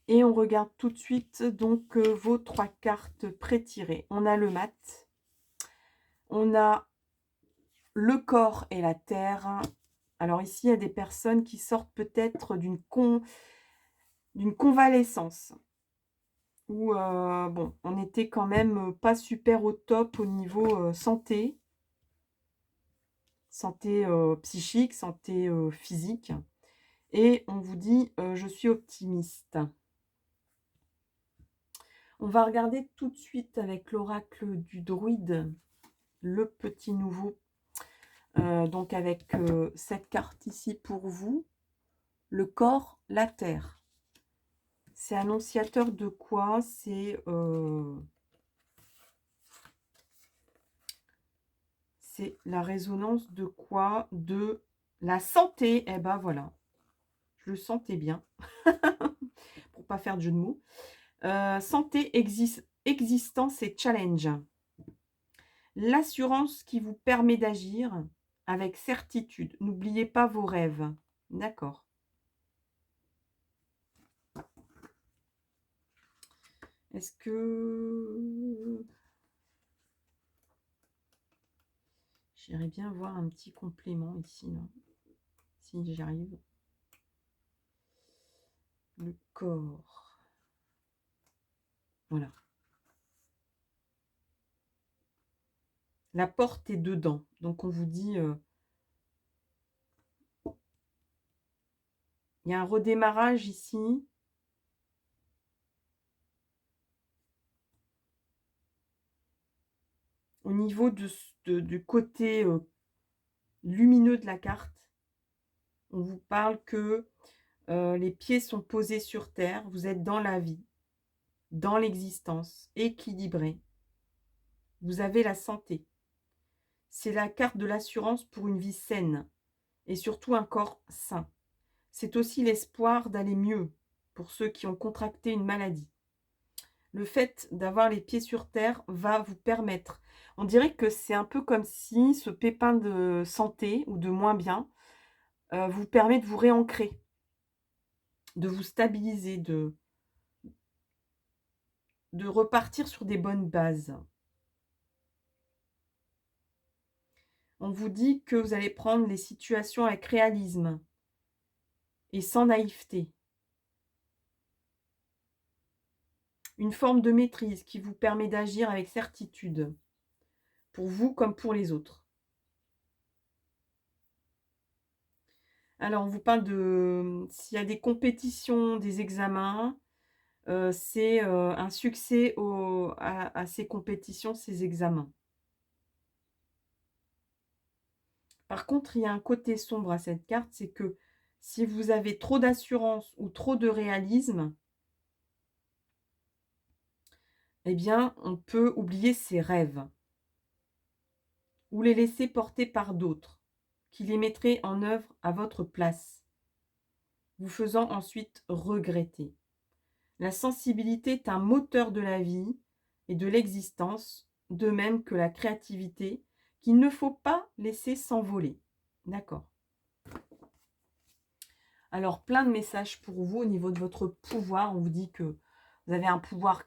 Et on regarde tout de suite donc vos 3 cartes pré-tirées. On a le mat. On a le corps et la terre. Alors ici, il y a des personnes qui sortent peut-être d'une convalescence. Où, bon, on était quand même pas super au top au niveau santé. Santé psychique, santé physique. Et on vous dit, je suis optimiste. On va regarder tout de suite avec l'oracle du druide, le petit nouveau. Donc avec cette carte ici pour vous, le corps, la terre. C'est annonciateur de quoi? C'est la résonance de quoi? De la santé. Eh ben voilà, je le sentais bien, pour pas faire de jeu de mots. Santé, existence et challenge. L'assurance qui vous permet d'agir avec certitude. N'oubliez pas vos rêves. D'accord. Est-ce que... J'irais bien voir un petit complément ici, là. Si j'y arrive. Le corps. Voilà. La porte est dedans. Donc on vous dit... il y a un redémarrage ici. Au niveau du côté lumineux de la carte, on vous parle que les pieds sont posés sur terre. Vous êtes dans la vie, dans l'existence, équilibré. Vous avez la santé. C'est la carte de l'assurance pour une vie saine et surtout un corps sain. C'est aussi l'espoir d'aller mieux pour ceux qui ont contracté une maladie. Le fait d'avoir les pieds sur terre va vous permettre. On dirait que c'est un peu comme si ce pépin de santé ou de moins bien vous permet de vous réancrer, de vous stabiliser, de repartir sur des bonnes bases. On vous dit que vous allez prendre les situations avec réalisme et sans naïveté. Une forme de maîtrise qui vous permet d'agir avec certitude, pour vous comme pour les autres. Alors, on vous parle de... S'il y a des compétitions, des examens, c'est un succès à ces compétitions, ces examens. Par contre, il y a un côté sombre à cette carte, c'est que si vous avez trop d'assurance ou trop de réalisme, eh bien, on peut oublier ses rêves ou les laisser porter par d'autres, qui les mettraient en œuvre à votre place, vous faisant ensuite regretter. La sensibilité est un moteur de la vie et de l'existence, de même que la créativité, qu'il ne faut pas laisser s'envoler. D'accord. Alors, plein de messages pour vous au niveau de votre pouvoir. On vous dit que vous avez un pouvoir.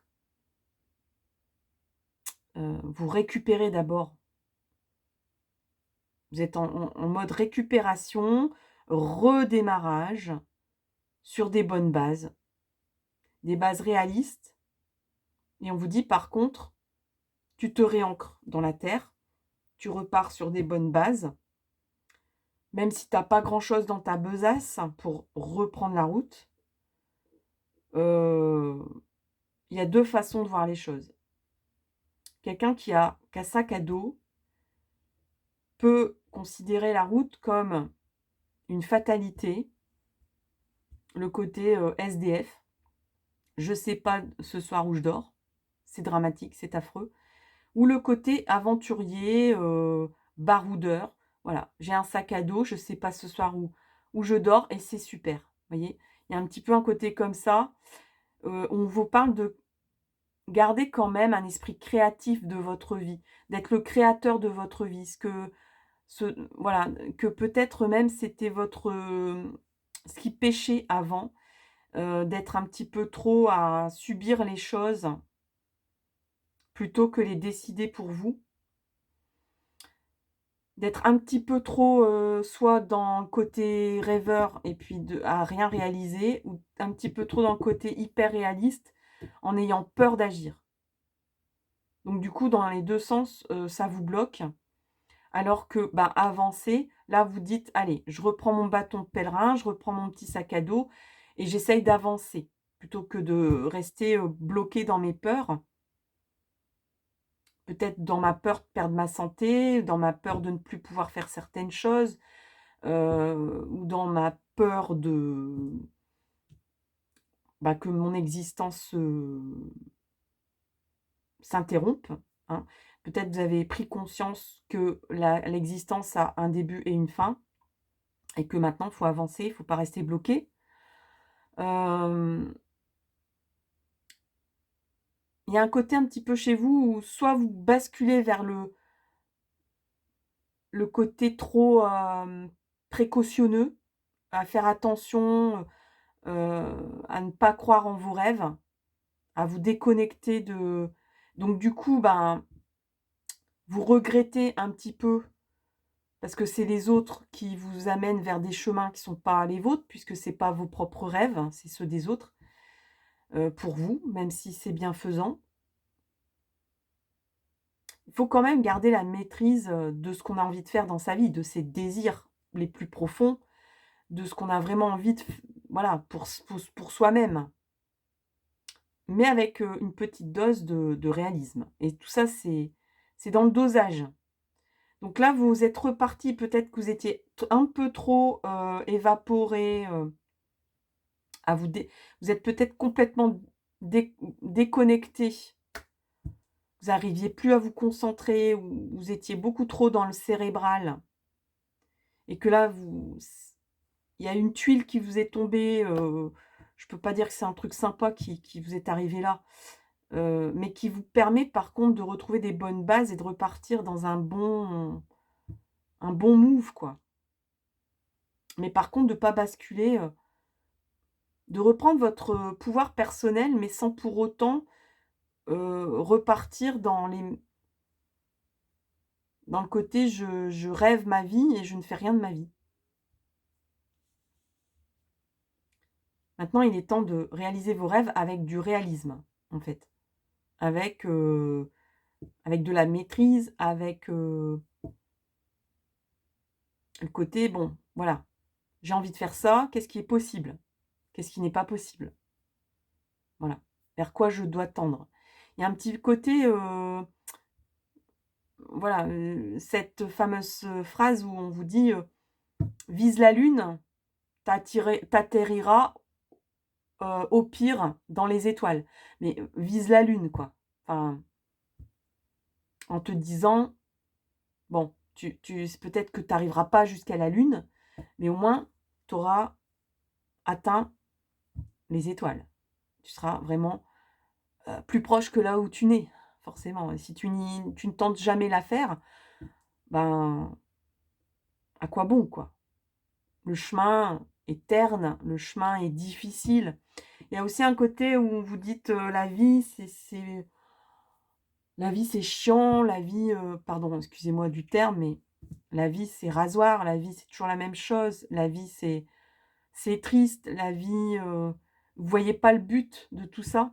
Vous récupérez d'abord. Vous êtes en mode récupération, redémarrage sur des bonnes bases. Des bases réalistes. Et on vous dit par contre, tu te réancres dans la terre. Tu repars sur des bonnes bases. Même si tu n'as pas grand-chose dans ta besace pour reprendre la route, il y a deux façons de voir les choses. Quelqu'un qui a sac à dos peut considérer la route comme une fatalité, le côté SDF. Je ne sais pas ce soir où je dors, c'est dramatique, c'est affreux. Ou le côté aventurier, baroudeur. Voilà, j'ai un sac à dos, je ne sais pas ce soir où je dors et c'est super. Vous voyez, il y a un petit peu un côté comme ça. On vous parle de gardez quand même un esprit créatif de votre vie, d'être le créateur de votre vie. Voilà, que peut-être même c'était ce qui pêchait avant, d'être un petit peu trop à subir les choses plutôt que les décider pour vous. D'être un petit peu trop, soit dans le côté rêveur et puis à rien réaliser, ou un petit peu trop dans le côté hyper réaliste en ayant peur d'agir. Donc du coup, dans les 2 sens, ça vous bloque. Alors que, bah, avancer, là, vous dites: «Allez, je reprends mon bâton de pèlerin, je reprends mon petit sac à dos et j'essaye d'avancer», plutôt que de rester, bloqué dans mes peurs. Peut-être dans ma peur de perdre ma santé, dans ma peur de ne plus pouvoir faire certaines choses, ou dans ma peur bah, que mon existence, s'interrompe, hein. Peut-être vous avez pris conscience que l'existence a un début et une fin et que maintenant il faut avancer, il faut pas rester bloqué. Hem, il y a un côté un petit peu chez vous où soit vous basculez vers le côté trop, précautionneux, à faire attention, à ne pas croire en vos rêves, à vous déconnecter de donc du coup, ben, vous regrettez un petit peu parce que c'est les autres qui vous amènent vers des chemins qui sont pas les vôtres, puisque c'est pas vos propres rêves, hein, c'est ceux des autres, pour vous, même si c'est bienfaisant. Il faut quand même garder la maîtrise, de ce qu'on a envie de faire dans sa vie, de ses désirs les plus profonds, de ce qu'on a vraiment envie de f voilà, pour soi-même, mais avec, une petite dose de réalisme et tout ça, c'est dans le dosage. Donc là, vous êtes reparti, peut-être que vous étiez un peu trop, évaporé, vous êtes peut-être complètement déconnecté. Vous arriviez plus à vous concentrer ou vous étiez beaucoup trop dans le cérébral et que là, il y a une tuile qui vous est tombée, je peux pas dire que c'est un truc sympa qui vous est arrivé là, mais qui vous permet par contre de retrouver des bonnes bases et de repartir dans un bon move, quoi. Mais par contre de pas basculer, de reprendre votre pouvoir personnel, mais sans pour autant, repartir dans le côté je rêve ma vie et je ne fais rien de ma vie. Maintenant, il est temps de réaliser vos rêves avec du réalisme, en fait. Avec, avec de la maîtrise, avec, le côté bon, voilà, j'ai envie de faire ça, qu'est-ce qui est possible? Qu'est-ce qui n'est pas possible? Voilà, vers quoi je dois tendre? Il y a un petit côté, voilà, cette fameuse, phrase où on vous dit, «Vise la lune, t'atterriras, au pire dans les étoiles». Mais, vise la lune, quoi. Enfin, en te disant: «Bon, peut-être que tu arriveras pas jusqu'à la lune, mais au moins tu auras atteint les étoiles». Tu seras vraiment, plus proche que là où tu nais, forcément. Et si tu ne tentes jamais l'affaire, ben, à quoi bon, quoi? Le chemin est terne, le chemin est difficile. Il y a aussi un côté où vous dites, la vie c'est chiant, la vie, pardon, excusez-moi du terme, mais la vie c'est rasoir, la vie c'est toujours la même chose, la vie c'est triste, la vie, vous voyez pas le but de tout ça?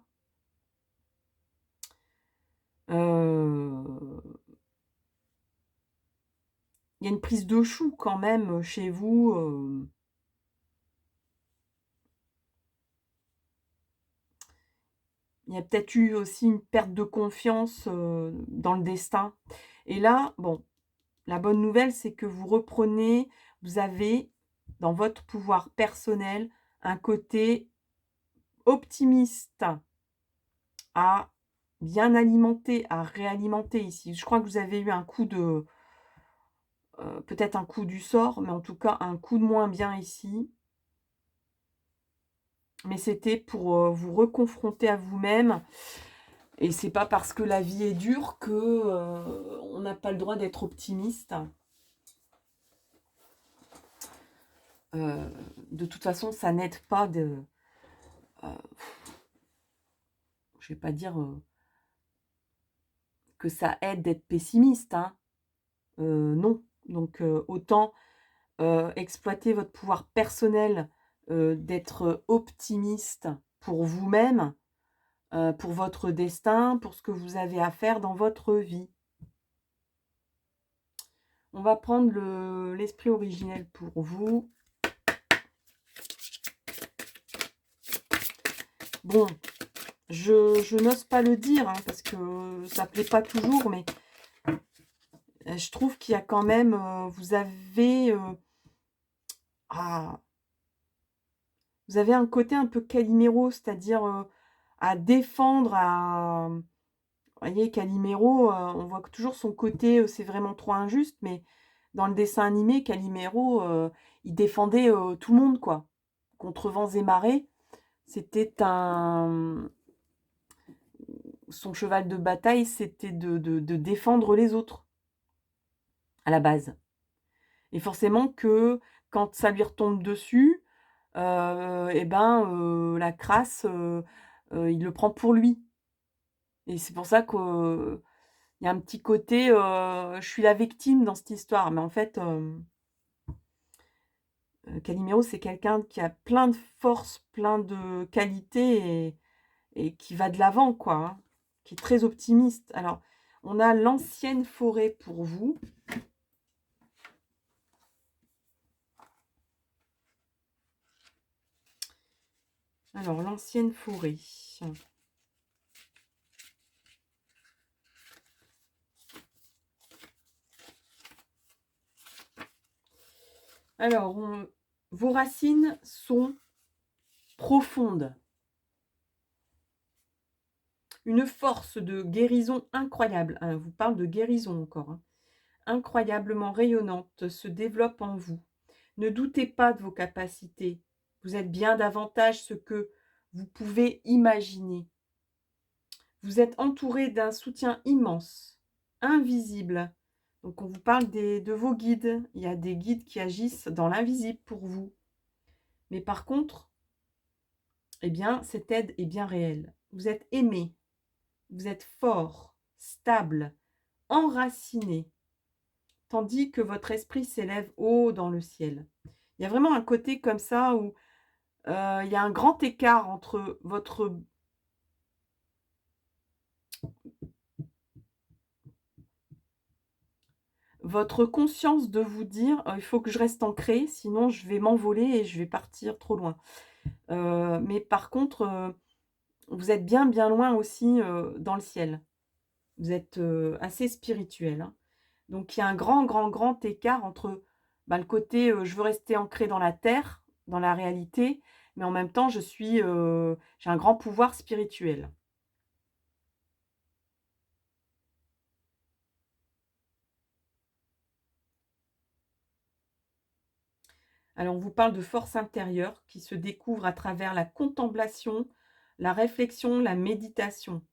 Heu, il y a une prise de chou quand même, chez vous, il y a peut-être eu aussi une perte de confiance, dans le destin et là, bon, la bonne nouvelle, c'est que vous avez dans votre pouvoir personnel un côté optimiste à bien alimenter, à réalimenter ici. Je crois que vous avez eu un coup de, peut-être un coup du sort, mais en tout cas un coup de moins bien ici. Mais c'était pour, vous reconfronter à vous-même, Et c'est pas parce que la vie est dure que on n'a pas le droit d'être optimiste. De toute façon, ça n'aide pas de... je vais pas dire que ça aide d'être pessimiste, hein. Non. Donc autant exploiter votre pouvoir personnel, d'être optimiste pour vous-même, pour votre destin, pour ce que vous avez à faire dans votre vie. On va prendre l'esprit originel pour vous. Bon, je n'ose pas le dire, hein, parce que ça plaît pas toujours, mais je trouve qu'il y a quand même, vous avez ah, vous avez un côté un peu Calimero, c'est-à-dire à défendre, vous voyez, Calimero, on voit que toujours son côté, c'est vraiment trop injuste, mais dans le dessin animé, Calimero, il défendait tout le monde, quoi. Contre vents et marées, c'était son cheval de bataille, c'était de défendre les autres, à la base. Et forcément que quand ça lui retombe dessus, et ben, la crasse, il le prend pour lui. Et c'est pour ça que il y a un petit côté, je suis la victime dans cette histoire. Mais en fait, Calimero, c'est quelqu'un qui a plein de force, plein de qualités et qui va de l'avant, quoi, hein, qui est très optimiste. Alors, on a l'ancienne forêt pour vous. Alors, l'ancienne forêt. Alors, vos racines sont profondes. Une force de guérison incroyable. On vous parle de guérison encore, hein, incroyablement rayonnante se développe en vous. Ne doutez pas de vos capacités. Vous êtes bien davantage ce que vous pouvez imaginer. Vous êtes entouré d'un soutien immense, invisible. Donc on vous parle de vos guides. Il y a des guides qui agissent dans l'invisible pour vous. Mais par contre, eh bien, cette aide est bien réelle. Vous êtes aimé, vous êtes fort, stable, enraciné, tandis que votre esprit s'élève haut dans le ciel. Il y a vraiment un côté comme ça où il y a un grand écart entre votre conscience de vous dire il faut que je reste ancré, sinon je vais m'envoler et je vais partir trop loin. Mais par contre, vous êtes bien, bien loin aussi dans le ciel. Vous êtes assez spirituel, hein. Donc il y a un grand, grand, grand écart entre le côté je veux rester ancré dans la terre, dans la réalité, mais en même temps j'ai un grand pouvoir spirituel. Alors on vous parle de force intérieure qui se découvre à travers la contemplation, la réflexion, la méditation.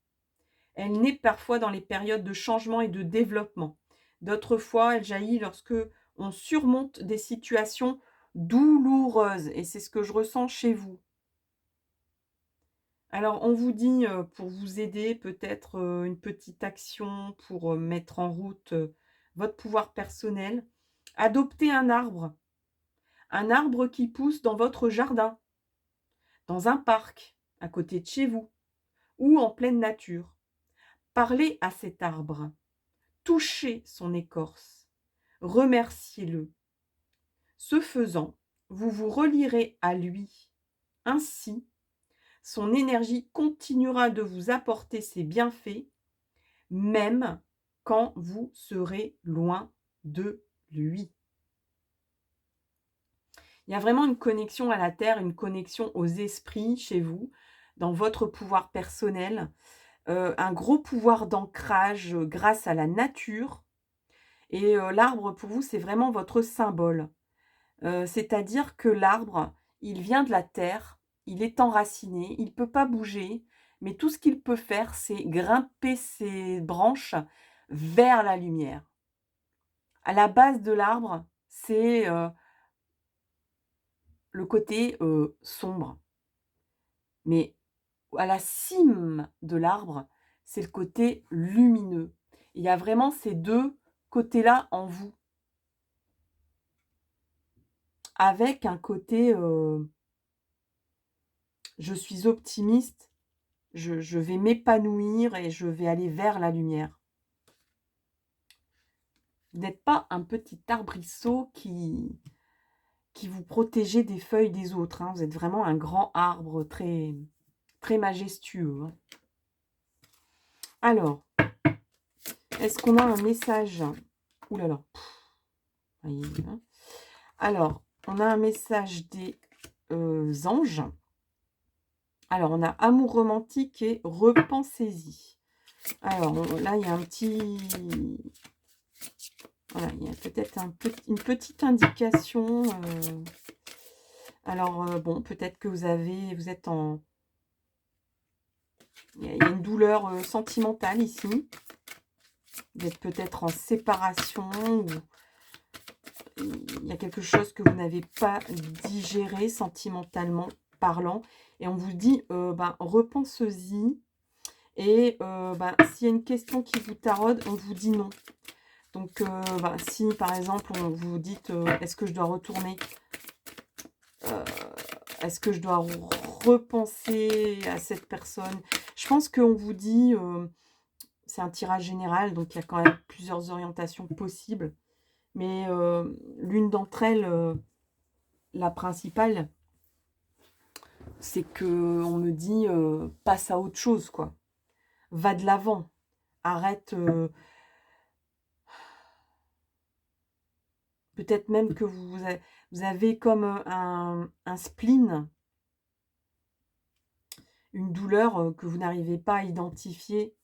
Elle naît parfois dans les périodes de changement et de développement. D'autres fois, elle jaillit lorsque on surmonte des situations douloureuses. Et c'est ce que je ressens chez vous. Alors, on vous dit, pour vous aider, peut-être une petite action pour mettre en route votre pouvoir personnel. Adoptez un arbre. Un arbre qui pousse dans votre jardin, dans un parc, à côté de chez vous, ou en pleine nature. Parlez à cet arbre. Touchez son écorce, remerciez-le. Ce faisant, vous vous relierez à lui. Ainsi, son énergie continuera de vous apporter ses bienfaits, même quand vous serez loin de lui. Il y a vraiment une connexion à la terre, une connexion aux esprits chez vous, dans votre pouvoir personnel, un gros pouvoir d'ancrage grâce à la nature. Et l'arbre, pour vous, c'est vraiment votre symbole. C'est-à-dire que l'arbre, il vient de la terre, il est enraciné, il ne peut pas bouger, mais tout ce qu'il peut faire, c'est grimper ses branches vers la lumière. À la base de l'arbre, c'est, le côté, sombre, mais à la cime de l'arbre, c'est le côté lumineux. Il y a vraiment ces 2 côtés-là en vous, avec un côté, je suis optimiste, je vais m'épanouir et je vais aller vers la lumière. Vous n'êtes pas un petit arbrisseau qui vous protégez des feuilles des autres, hein. Vous êtes vraiment un grand arbre très, très majestueux, hein. Alors, est-ce qu'on a un message? Ouh là là, aïe, hein. Alors, on a un message des anges. Alors, on a amour romantique et repensez-y. Alors, là, il y a un petit... Voilà, il y a peut-être une petite indication. Alors, bon, peut-être que vous êtes en... Il y a une douleur sentimentale ici. Vous êtes peut-être en séparation ou il y a quelque chose que vous n'avez pas digéré sentimentalement parlant. Et on vous dit, ben, repense-y. Et ben, s'il y a une question qui vous taraude, on vous dit non. Donc, ben, si par exemple, on vous dites, est-ce que je dois retourner est-ce que je dois repenser à cette personne? Je pense qu'on vous dit, c'est un tirage général, donc il y a quand même plusieurs orientations possibles. Mais l'une d'entre elles, la principale, c'est que on me dit, passe à autre chose, quoi. Va de l'avant. Arrête. Peut-être même que vous avez comme un spleen, une douleur que vous n'arrivez pas à identifier,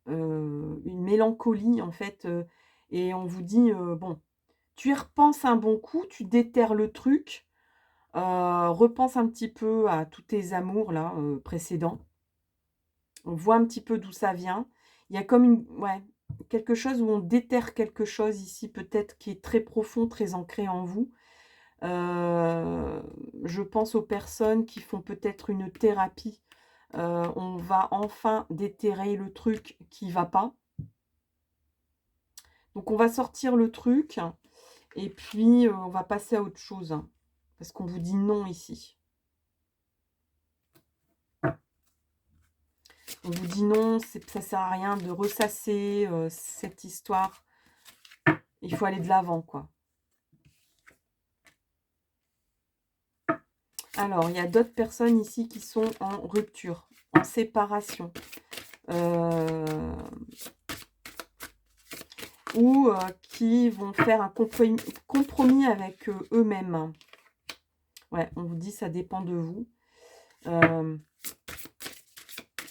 une mélancolie en fait, et on vous dit, bon, tu y repenses un bon coup, tu déterres le truc, repense un petit peu à tous tes amours là, précédents. On voit un petit peu d'où ça vient. Il y a comme ouais, quelque chose où on déterre quelque chose ici, peut-être qui est très profond, très ancré en vous. Je pense aux personnes qui font peut-être une thérapie. On va enfin déterrer le truc qui va pas. Donc on va sortir le truc et puis on va passer à autre chose, hein, parce qu'on vous dit non ici. On vous dit non, ça sert à rien de ressasser cette histoire. Il faut aller de l'avant, quoi. Alors, il y a d'autres personnes ici qui sont en rupture, en séparation. Ou qui vont faire un compromis avec eux-mêmes. Ouais, on vous dit ça dépend de vous.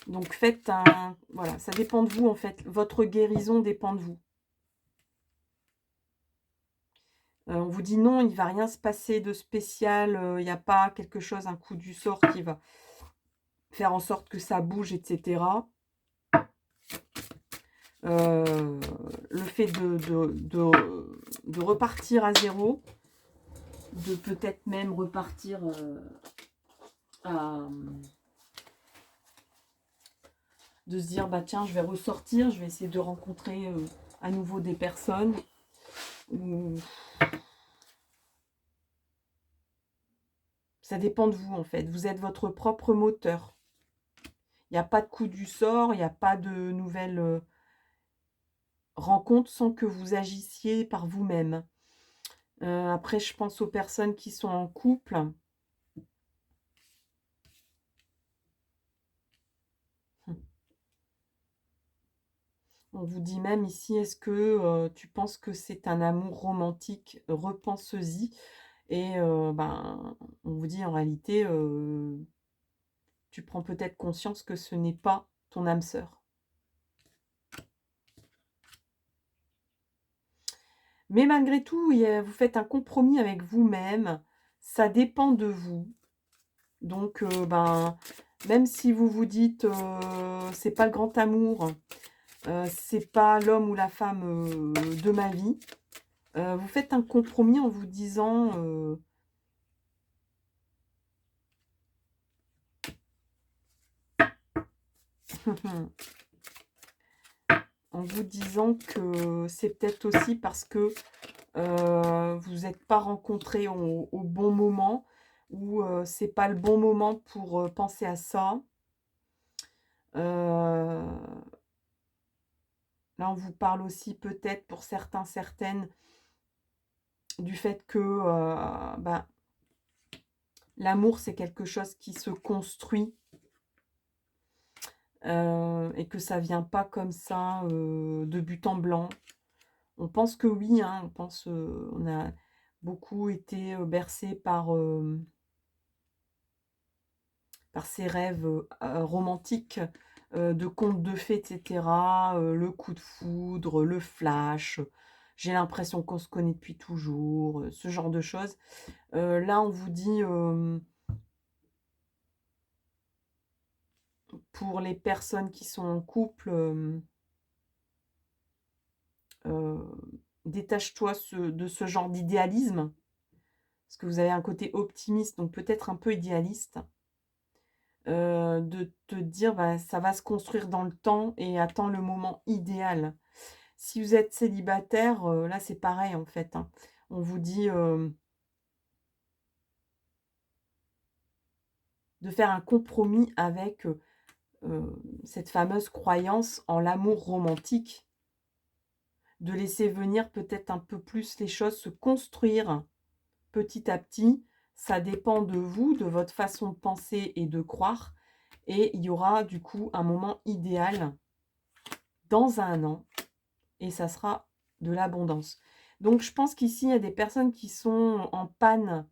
Donc faites un... Voilà, ça dépend de vous en fait. Votre guérison dépend de vous. On vous dit non, il ne va rien se passer de spécial. Il n'y a pas quelque chose, un coup du sort qui va faire en sorte que ça bouge, etc. Le fait de repartir à zéro, de peut-être même repartir de se dire, bah tiens, je vais ressortir, je vais essayer de rencontrer à nouveau des personnes. Ça dépend de vous, en fait. Vous êtes votre propre moteur. Il n'y a pas de coup du sort, il n'y a pas de nouvelles rencontres sans que vous agissiez par vous-même. Après, je pense aux personnes qui sont en couple. On vous dit même ici, est-ce que tu penses que c'est un amour romantique? Repense-y. Et ben, on vous dit en réalité, tu prends peut-être conscience que ce n'est pas ton âme sœur. Mais malgré tout, vous faites un compromis avec vous-même. Ça dépend de vous. Donc, ben, Même si vous vous dites, c'est pas le grand amour, c'est pas l'homme ou la femme, de ma vie, vous faites un compromis en vous disant, en vous disant que c'est peut-être aussi parce que, vous n'êtes pas rencontrés au bon moment ou, c'est pas le bon moment pour, penser à ça. Heu, Là, on vous parle aussi peut-être pour certains, certaines, du fait que, bah, l'amour, c'est quelque chose qui se construit, et que ça vient pas comme ça, de but en blanc. On pense que oui, hein, on pense, on a beaucoup été, bercés par ces rêves, romantiques, de contes de fées et cetera, le coup de foudre, le flash, j'ai l'impression qu'on se connaît depuis toujours, ce genre de choses. Là, on vous dit, pour les personnes qui sont en couple, détache-toi de ce genre d'idéalisme, parce que vous avez un côté optimiste, donc peut-être un peu idéaliste, de te dire: «Bah, ça va se construire dans le temps et attends le moment idéal». Si vous êtes célibataire, là, c'est pareil, en fait, hein. On vous dit, de faire un compromis avec, cette fameuse croyance en l'amour romantique, de laisser venir peut-être un peu plus les choses se construire petit à petit. Ça dépend de vous, de votre façon de penser et de croire, et il y aura du coup un moment idéal dans 1 an et ça sera de l'abondance. Donc je pense qu'ici, il y a des personnes qui sont en panne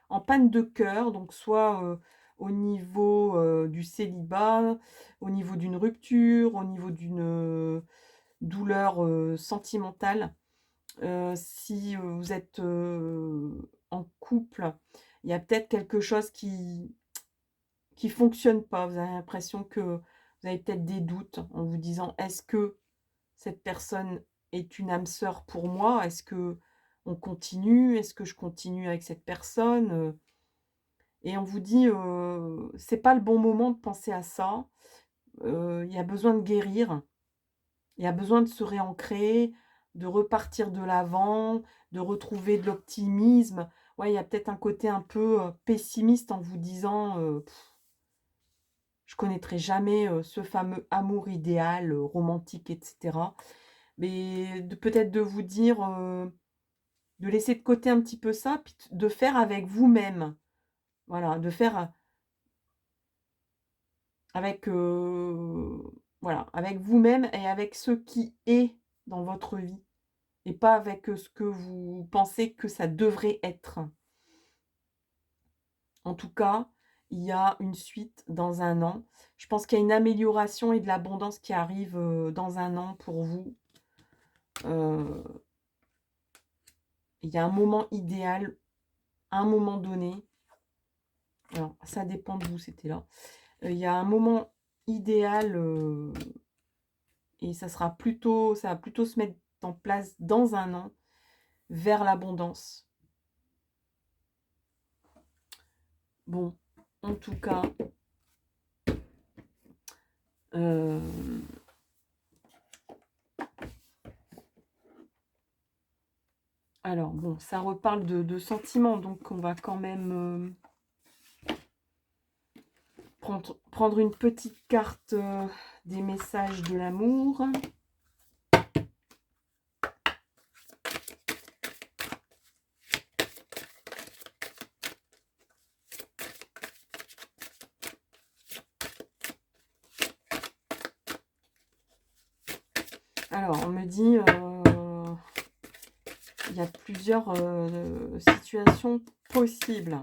de cœur, donc soit, au niveau, du célibat, au niveau d'une rupture, au niveau d'une, douleur, sentimentale. Si, vous êtes, en couple, il y a peut-être quelque chose qui fonctionne pas. Vous avez l'impression que vous avez peut-être des doutes en vous disant: «Est-ce que cette personne est une âme sœur pour moi? Est-ce que on continue? Est-ce que je continue avec cette personne?» Et on vous dit, «C'est pas le bon moment de penser à ça, il y a besoin de guérir, il y a besoin de se réancrer, de repartir de l'avant, de retrouver de l'optimisme». Ouais, il y a peut-être un côté un peu, pessimiste en vous disant, «Je connaîtrai jamais, ce fameux amour idéal, romantique et cetera». Mais de peut-être de vous dire, de laisser de côté un petit peu ça, puis de faire avec vous-même. Voilà, de faire avec, voilà, avec vous-même et avec ce qui est dans votre vie et pas avec, ce que vous pensez que ça devrait être. En tout cas, il y a une suite dans 1 an. Je pense qu'il y a une amélioration et de l'abondance qui arrive, dans 1 an pour vous. Heu, il y a un moment idéal, à un moment donné. Alors ça dépend de vous, c'était là. Il y a un moment idéal, et ça va plutôt se mettre en place dans 1 an, vers l'abondance. Bon, en tout cas, hem, alors bon, ça reparle de sentiments, donc on va quand même, prendre une petite carte, des messages de l'amour. Alors on me dit, il y a plusieurs, situations possibles.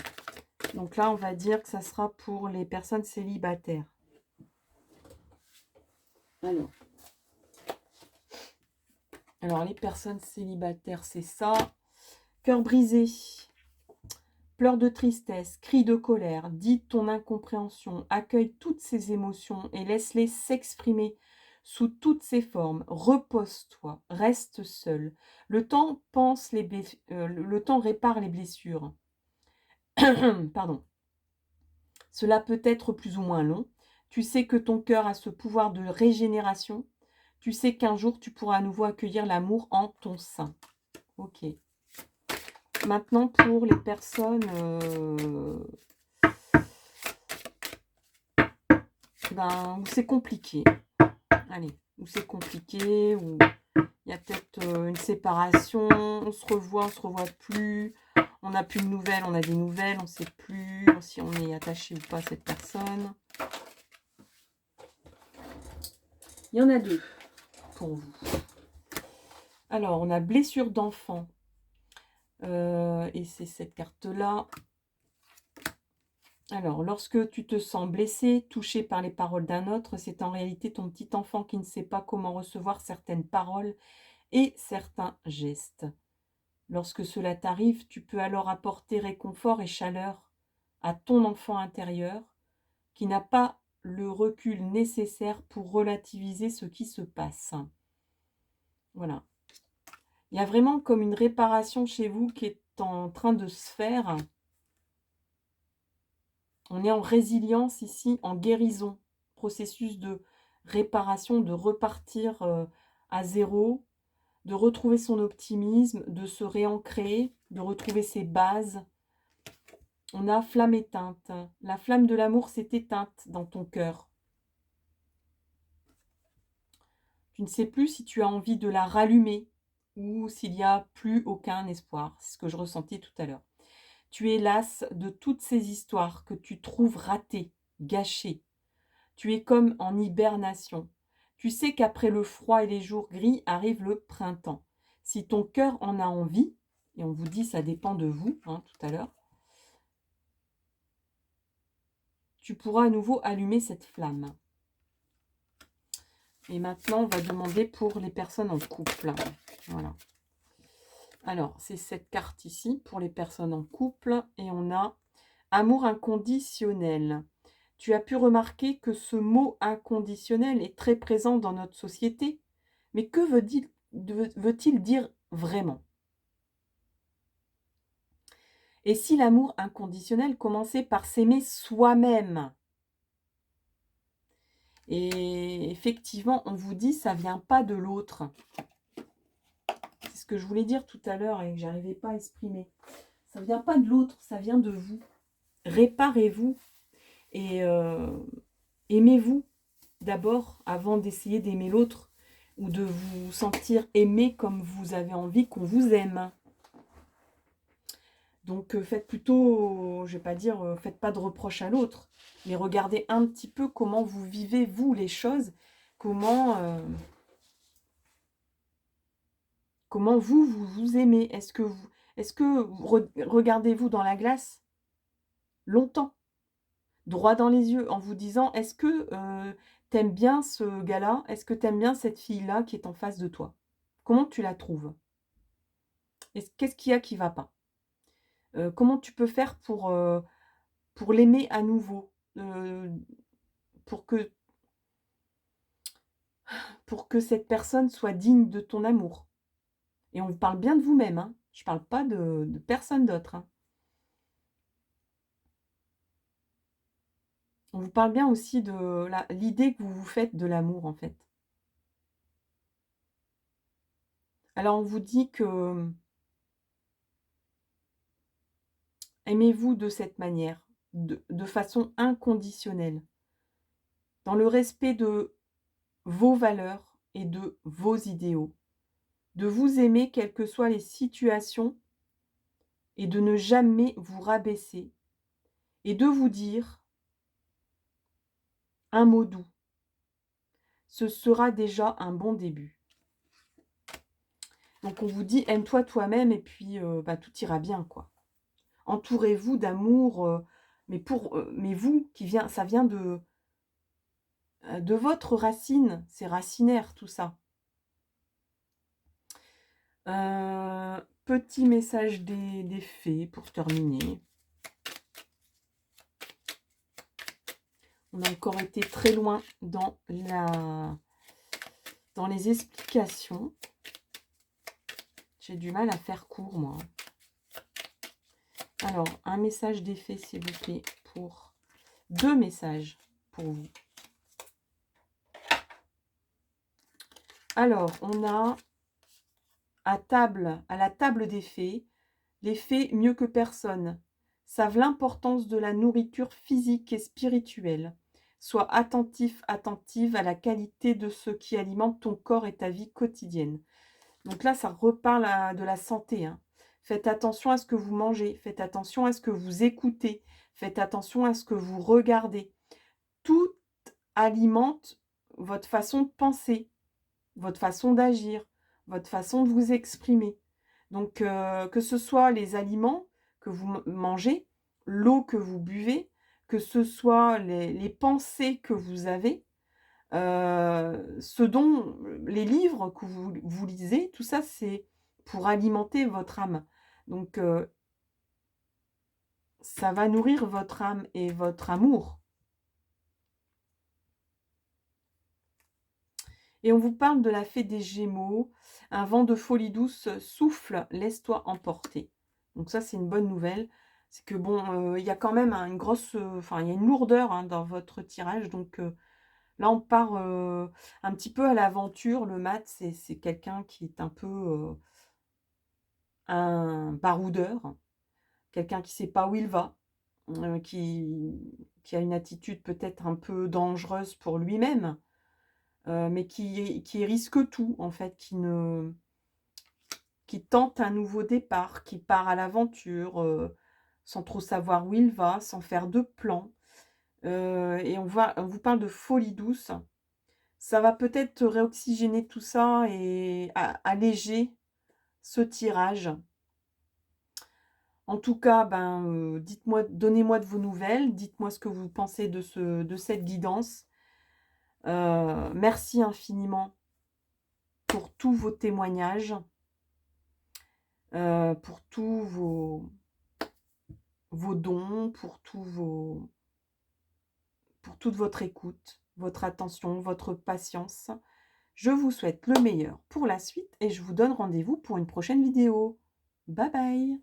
Donc là, on va dire que ça sera pour les personnes célibataires. Alors les personnes célibataires, c'est ça. Cœur brisé. Pleure de tristesse, crie de colère, dis ton incompréhension, accueille toutes ces émotions et laisse-les s'exprimer sous toutes ces formes. Repose-toi, reste seul. Le temps le temps répare les blessures. Pardon. Cela peut être plus ou moins long. Tu sais que ton cœur a ce pouvoir de régénération. Tu sais qu'un jour, tu pourras à nouveau accueillir l'amour en ton sein. Ok. Maintenant, pour les personnes où c'est compliqué. Allez, où c'est compliqué, où il y a peut-être une séparation, on se revoit plus, on n'a plus de nouvelles, on a des nouvelles, on ne sait plus si on est attaché ou pas à cette personne. Il y en a deux pour vous. Alors, on a blessure d'enfant. Et c'est cette carte-là. Alors, lorsque tu te sens blessé, touché par les paroles d'un autre, c'est en réalité ton petit enfant qui ne sait pas comment recevoir certaines paroles et certains gestes. Lorsque cela t'arrive, tu peux alors apporter réconfort et chaleur à ton enfant intérieur qui n'a pas le recul nécessaire pour relativiser ce qui se passe. Voilà. Il y a vraiment comme une réparation chez vous qui est en train de se faire. On est en résilience ici, en guérison. Processus de réparation, de repartir à zéro, de retrouver son optimisme, de se réancrer, de retrouver ses bases. On a flamme éteinte. La flamme de l'amour s'est éteinte dans ton cœur. Tu ne sais plus si tu as envie de la rallumer ou s'il n'y a plus aucun espoir. C'est ce que je ressentais tout à l'heure. Tu es lasse de toutes ces histoires que tu trouves ratées, gâchées. Tu es comme en hibernation. Tu sais qu'après le froid et les jours gris arrive le printemps. Si ton cœur en a envie, et on vous dit ça dépend de vous, tout à l'heure, tu pourras à nouveau allumer cette flamme. Et maintenant, on va demander pour les personnes en couple. Voilà. Alors, c'est cette carte ici pour les personnes en couple. Et on a amour inconditionnel. Tu as pu remarquer que ce mot inconditionnel est très présent dans notre société. Mais que veut-il dire vraiment? Et si l'amour inconditionnel commençait par s'aimer soi-même? Et effectivement, on vous dit, ça ne vient pas de l'autre. C'est ce que je voulais dire tout à l'heure et que je n'arrivais pas à exprimer. Ça ne vient pas de l'autre, ça vient de vous. Réparez-vous et aimez-vous d'abord avant d'essayer d'aimer l'autre ou de vous sentir aimé comme vous avez envie qu'on vous aime. Donc faites plutôt, je ne vais pas dire, faites pas de reproches à l'autre, mais regardez un petit peu comment vous vivez, vous, les choses, comment vous aimez. Est-ce que regardez-vous dans la glace longtemps, droit dans les yeux, en vous disant, est-ce que t'aimes bien ce gars-là? Est-ce que t'aimes bien cette fille-là qui est en face de toi? Comment tu la trouves? Qu'est-ce qu'il y a qui ne va pas? Comment tu peux faire pour l'aimer à nouveau? Pour que cette personne soit digne de ton amour. Et on vous parle bien de vous-même, je ne parle pas de personne d'autre. On vous parle bien aussi de l'idée que vous vous faites de l'amour, en fait. Alors, on vous dit que aimez-vous de cette manière, de façon inconditionnelle, dans le respect de vos valeurs et de vos idéaux, de vous aimer quelles que soient les situations et de ne jamais vous rabaisser et de vous dire un mot doux. Ce sera déjà un bon début. Donc on vous dit aime-toi toi-même et puis tout ira bien, quoi. Entourez-vous d'amour, mais vous ça vient de votre racine, c'est racinaire tout ça. Petit message des fées pour terminer. On a encore été très loin dans les explications. J'ai du mal à faire court, moi. Alors, un message d'effet, s'il vous plaît, pour 2 messages pour vous. Alors, on a à la table des fées, les fées mieux que personne savent l'importance de la nourriture physique et spirituelle. Sois attentif, attentive à la qualité de ce qui alimente ton corps et ta vie quotidienne. Donc là, ça reparle de la santé, hein. Faites attention à ce que vous mangez, faites attention à ce que vous écoutez, faites attention à ce que vous regardez. Tout alimente votre façon de penser, votre façon d'agir, votre façon de vous exprimer. Donc, que ce soit les aliments que vous mangez, l'eau que vous buvez, que ce soit les pensées que vous avez, les livres que vous lisez, tout ça, c'est pour alimenter votre âme. Donc, ça va nourrir votre âme et votre amour. Et on vous parle de la fée des Gémeaux. Un vent de folie douce souffle, laisse-toi emporter. Donc ça, c'est une bonne nouvelle. C'est que bon, il y a quand même une grosse... Enfin, il y a une lourdeur hein, dans votre tirage. Donc là, on part un petit peu à l'aventure. Le mat, c'est quelqu'un qui est un peu un baroudeur. Quelqu'un qui ne sait pas où il va. Qui a une attitude peut-être un peu dangereuse pour lui-même. Mais qui risque tout, en fait, qui tente un nouveau départ, qui part à l'aventure, sans trop savoir où il va, sans faire de plan. Et on vous parle de folie douce. Ça va peut-être réoxygéner tout ça et alléger ce tirage. En tout cas, dites-moi, donnez-moi de vos nouvelles, dites-moi ce que vous pensez de cette guidance. Merci infiniment pour tous vos témoignages, pour tous vos dons, pour toute votre écoute, votre attention, votre patience. Je vous souhaite le meilleur pour la suite et je vous donne rendez-vous pour une prochaine vidéo. Bye bye!